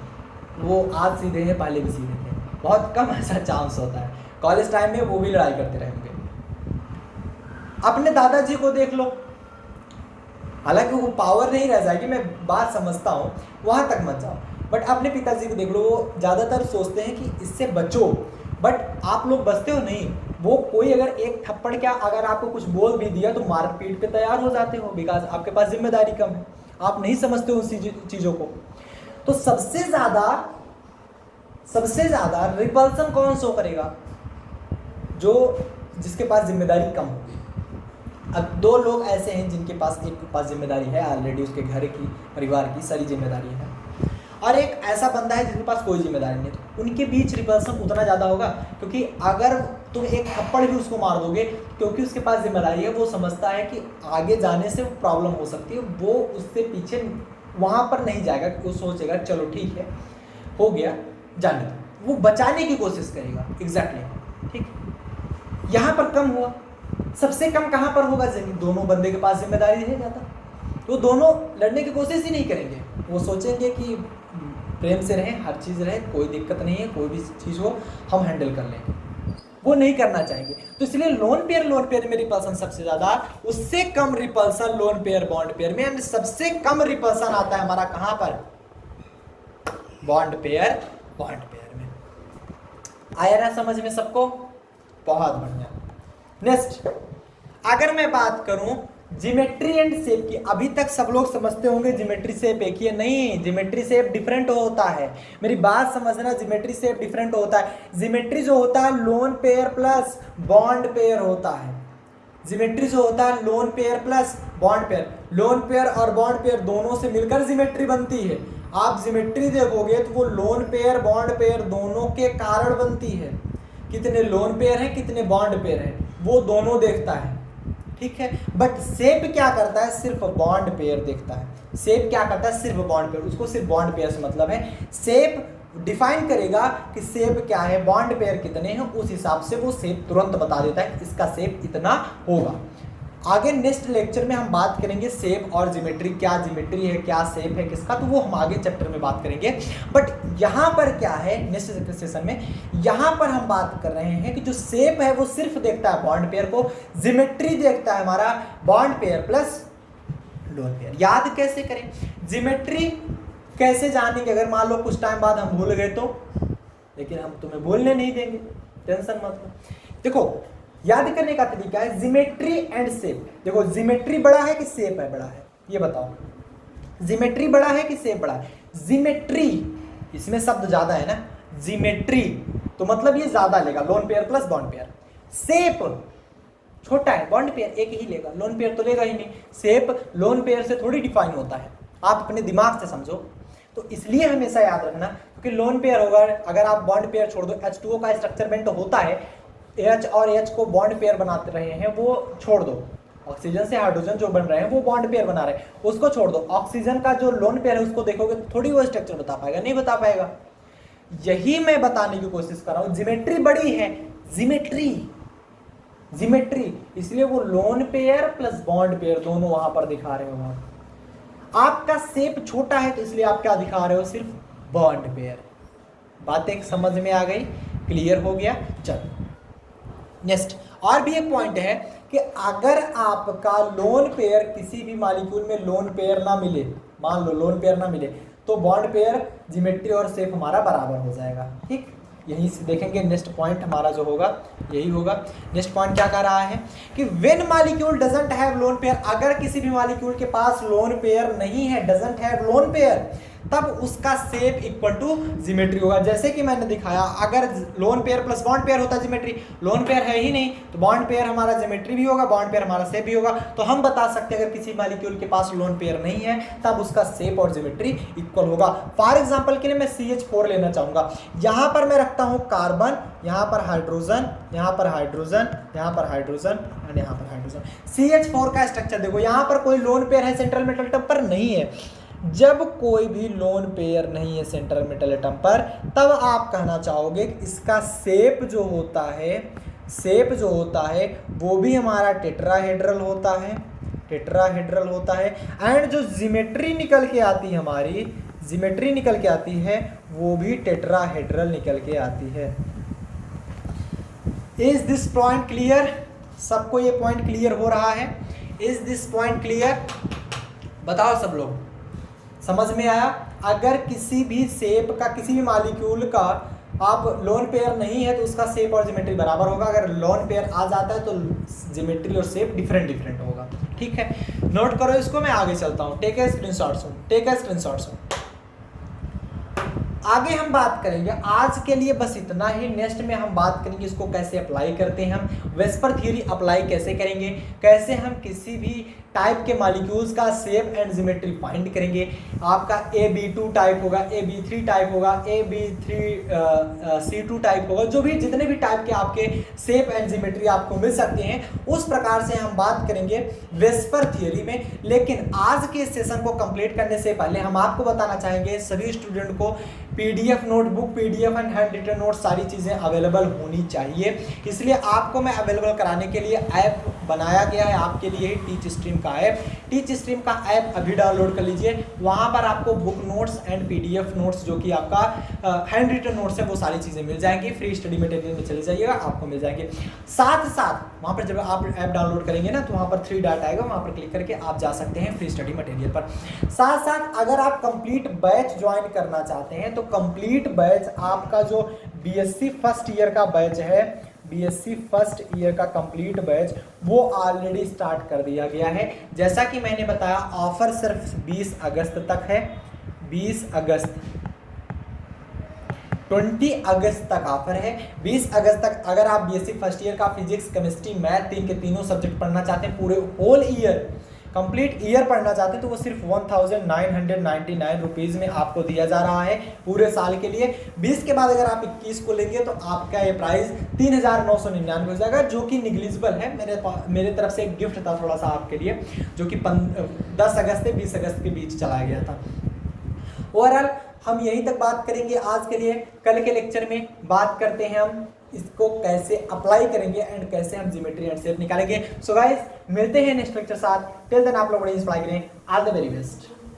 वो आज सीधे हैं, पहले भी सीधे थे, बहुत कम ऐसा चांस होता है। कॉलेज टाइम में वो भी लड़ाई करते रहेंगे। अपने दादाजी को देख लो, हालांकि वो पावर नहीं रह जाएगी, मैं बात समझता हूँ, वहाँ तक मत जाओ, बट अपने पिताजी को देख लो, वो ज़्यादातर सोचते हैं कि इससे बचो, बट आप लोग बचते हो नहीं। वो कोई अगर एक थप्पड़ क्या अगर आपको कुछ बोल भी दिया तो मार पीट पे तैयार हो जाते हो, बिकॉज आपके पास जिम्मेदारी कम है, आप नहीं समझते हो उस चीज़ों को। तो सबसे ज़्यादा रिपल्सन कौन शो करेगा, जिसके पास जिम्मेदारी कम होगी। अब दो लोग ऐसे हैं जिनके पास एक के पास जिम्मेदारी है ऑलरेडी, उसके घर की, परिवार की सारी जिम्मेदारी है, और एक ऐसा बंदा है जिसके पास कोई जिम्मेदारी नहीं, तो उनके बीच रिपल्सन उतना ज़्यादा होगा, क्योंकि अगर तुम एक थप्पड़ भी उसको मार दोगे, क्योंकि उसके पास जिम्मेदारी है, वो समझता है कि आगे जाने से प्रॉब्लम हो सकती है, वो उससे पीछे वहाँ पर नहीं जाएगा, वो सोचेगा चलो ठीक है हो गया जाने दो, वो बचाने की कोशिश करेगा। एग्जैक्टली ठीक। यहाँ पर कम हुआ, सबसे कम कहाँ पर होगा, दोनों बंदे के पास जिम्मेदारी है ज़्यादा, तो दोनों लड़ने की कोशिश ही नहीं करेंगे, वो सोचेंगे कि प्रेम से रहें, हर चीज़ रहे, कोई दिक्कत नहीं है, कोई भी चीज़ हो हम हैंडल कर लेंगे, वो नहीं करना चाहेंगे। तो इसलिए लोन पेयर में रिपल्सन सबसे ज़्यादा, उससे कम repulsion lone pair bond pair में, एंड सबसे कम रिपल्सन आता है हमारा कहाँ पर, बॉन्ड पेयर में। आया ना समझ में सबको, बहुत बढ़िया। नेक्स्ट अगर मैं बात करूं ज्योमेट्री एंड शेप की, अभी तक सब लोग समझते होंगे ज्योमेट्री शेप एक ही है, नहीं, ज्योमेट्री शेप डिफरेंट होता है, मेरी बात समझना, ज्योमेट्री शेप डिफरेंट होता है। ज्योमेट्री जो होता है lone pair plus bond pair होता है, ज्योमेट्री जो होता है lone pair plus bond pair, lone pair और बॉन्ड पेयर दोनों से मिलकर ज्योमेट्री बनती है। आप ज्योमेट्री देखोगे तो वो लोन पेयर बॉन्ड पेयर दोनों के कारण बनती है, कितने लोन पेयर हैं कितने बॉन्ड पेयर हैं वो दोनों देखता है, ठीक है। बट शेप क्या करता है, सिर्फ बॉन्ड पेयर देखता है। शेप क्या करता है, सिर्फ बॉन्ड पेयर, उसको सिर्फ बॉन्ड पेयर से मतलब है। शेप डिफाइन करेगा कि शेप क्या है, बॉन्ड पेयर कितने हैं, उस हिसाब से वो शेप तुरंत बता देता है इसका शेप इतना होगा। आगे नेक्स्ट लेक्चर में हम बात करेंगे शेप और ज्योमेट्री, क्या ज्योमेट्री है क्या शेप है किसका, तो वो हम आगे चैप्टर में बात करेंगे। बट यहाँ पर क्या है, नेक्स्ट सेशन में यहाँ पर हम बात कर रहे हैं कि जो शेप है वो सिर्फ देखता है बॉन्ड पेयर को, ज्योमेट्री देखता है हमारा bond pair plus lone pair. याद कैसे करें, ज्योमेट्री कैसे जानेंगे, अगर मान लो कुछ टाइम बाद हम भूल गए तो, लेकिन हम तुम्हें भूलने नहीं देंगे, टेंशन मत लो। देखो याद करने का तरीका है ज्योमेट्री एंड शेप। देखो ज्योमेट्री बड़ा है कि शेप है बड़ा है, ये बताओ, ज्योमेट्री बड़ा है कि शेप बड़ा है? ज्योमेट्री, इसमें शब्द ज्यादा है ना, ज्योमेट्री तो मतलब ये ज्यादा लेगा, lone pair plus bond pair. Shape छोटा है, बॉन्ड पेयर एक ही लेगा, लोन पेयर तो लेगा ही नहीं। शेप लोन पेयर से थोड़ी डिफाइन होता है, आप अपने दिमाग से समझो। तो इसलिए हमेशा याद रखना, क्योंकि लोन पेयर होगा, अगर आप बॉन्ड पेयर छोड़ दो, H2O का स्ट्रक्चर बेंट होता है, H और H को बॉन्ड पेयर बनाते रहे हैं वो छोड़ दो, ऑक्सीजन से हाइड्रोजन जो बन रहे हैं वो बॉन्ड पेयर बना रहे हैं, उसको छोड़ दो। ऑक्सीजन का जो लोन पेयर है उसको देखोगे तो थोड़ी वो स्ट्रक्चर बता पाएगा, नहीं बता पाएगा। यही मैं बताने की कोशिश कर रहा हूं, ज्योमेट्री बड़ी है, ज्योमेट्री इसलिए वो lone pair plus bond pair दोनों वहां पर दिखा रहे हो। आपका शेप छोटा है तो इसलिए आप क्या दिखा रहे हो, सिर्फ बॉन्ड पेयर। बातें समझ में आ गई, क्लियर हो गया। चलो नेक्स्ट और भी एक पॉइंट है कि अगर आपका लोन पेयर किसी भी मॉलिक्यूल में लोन पेयर ना मिले, मान लो लोन पेयर ना मिले, तो बॉन्ड पेयर ज्योमेट्री और शेप हमारा बराबर हो जाएगा, ठीक। यहीं से देखेंगे नेक्स्ट पॉइंट हमारा जो होगा यही होगा। नेक्स्ट पॉइंट क्या कह रहा है कि when molecule doesn't have lone pair, अगर किसी भी मॉलिक्यूल के पास लोन पेयर नहीं है, डजंट हैव लोन पेयर, तब उसका शेप इक्वल टू ज्योमेट्री होगा। जैसे कि मैंने दिखाया, अगर lone pair plus bond pair होता है ज्योमेट्री, लोन पेयर है ही नहीं तो बॉन्ड पेयर हमारा ज्योमेट्री भी होगा, बॉन्ड पेयर हमारा शेप भी होगा। तो हम बता सकते हैं अगर किसी मॉलिक्यूल के पास लोन पेयर नहीं है तब उसका शेप और ज्योमेट्री इक्वल होगा। फॉर एग्जाम्पल के लिए मैं CH4 लेना चाहूंगा, यहाँ पर मैं रखता हूँ कार्बन, यहाँ पर हाइड्रोजन, यहाँ पर हाइड्रोजन, यहाँ पर हाइड्रोजन एंड यहाँ पर हाइड्रोजन। CH4 का स्ट्रक्चर देखो, यहाँ पर कोई लोन पेयर है सेंट्रल मेटल एटम पर, नहीं है। जब कोई भी लोन पेयर नहीं है सेंट्रल मेटल एटम पर, तब आप कहना चाहोगे कि इसका शेप जो होता है, शेप जो होता है वो भी हमारा टेट्राहेड्रल होता है, टेट्राहेड्रल होता है। एंड जो ज्योमेट्री निकल के आती है हमारी, ज्योमेट्री निकल के आती है वो भी टेट्राहेड्रल निकल के आती है। Is this point clear? सबको ये पॉइंट क्लियर हो रहा है? Is this point clear? बताओ सब लोग, समझ में आया? अगर किसी भी शेप का, किसी भी मॉलिक्यूल का आप लोन पेयर नहीं है तो उसका शेप और ज्योमेट्री बराबर होगा, अगर लोन पेयर आ जाता है तो ज्योमेट्री और शेप डिफरेंट होगा, ठीक है। नोट करो इसको, मैं आगे चलता हूँ। टेक ए स्क्रीनशॉट सुन, टेक ए स्क्रीनशॉट सुन। आगे हम बात करेंगे, आज के लिए बस इतना ही। नेक्स्ट में हम बात करेंगे इसको कैसे अप्लाई करते हैं, हम वेस्पर थ्योरी अप्लाई कैसे करेंगे, कैसे हम किसी भी टाइप के मॉलिक्यूल्स का शेप एंड ज्योमेट्री फाइंड करेंगे। आपका AB2 टाइप होगा, AB3 टाइप होगा, AB3C2 टाइप होगा, जो भी जितने भी टाइप के आपके शेप एंड ज्योमेट्री आपको मिल सकते हैं उस प्रकार से हम बात करेंगे वेस्पर थ्योरी में। लेकिन आज के सेशन को कंप्लीट करने से पहले हम आपको बताना चाहेंगे सभी स्टूडेंट को PDF notebook, PDF and hand written note सारी चीज़ें अवेलेबल होनी चाहिए। इसलिए आपको मैं अवेलेबल कराने के लिए ऐप बनाया गया है आपके लिए, टीच स्ट्रीम का ऐप। टीच स्ट्रीम का ऐप अभी डाउनलोड कर लीजिए। वहाँ पर आपको book notes and PDF notes जो कि आपका हैंड रिटन नोट्स है वो सारी चीज़ें मिल जाएंगी। फ्री स्टडी मटेरियल में चले जाइएगा, आपको मिल जाएंगे। साथ साथ वहाँ पर जब आप ऐप डाउनलोड करेंगे ना तो वहाँ पर 3 डॉट आएगा, वहाँ पर क्लिक करके आप जा सकते हैं फ्री स्टडी मटेरियल पर। साथ साथ अगर आप कंप्लीट बैच ज्वाइन करना चाहते हैं तो कंप्लीट बैच आपका जो BSc फर्स्ट ईयर का बैच है, BSc फर्स्ट ईयर का कंप्लीट बैच वो ऑलरेडी स्टार्ट कर दिया गया है। जैसा कि मैंने बताया ऑफर सिर्फ 20 अगस्त तक है, 20 अगस्त 20 अगस्त तक ऑफर है। 20 अगस्त तक अगर आप BSc फर्स्ट ईयर का फिजिक्स, केमिस्ट्री, मैथ के तीनों सब्जेक्ट पढ़ना चाहते हैं, पूरे होल ईयर कंप्लीट ईयर पढ़ना चाहते हैं तो वो सिर्फ 1999 रुपीज़ में आपको दिया जा रहा है पूरे साल के लिए। 20 के बाद अगर आप 21 को लेंगे तो आपका ये प्राइस 3999 हो जाएगा, जो कि निग्लिजिबल है। मेरे तरफ से एक गिफ्ट था थोड़ा सा आपके लिए, जो कि 10 अगस्त से 20 अगस्त के बीच चलाया गया था। ओवरऑल हम यहीं तक बात करेंगे आज के लिए। कल के लेक्चर में बात करते हैं हम इसको कैसे अप्लाई करेंगे एंड कैसे हम ज्योमेट्री एंड शेप निकालेंगे। सो गाइस मिलते हैं नेक्स्ट लेक्चर साथ। टिल देन आप लोग बड़ी इंस्पायर करें। All the very best.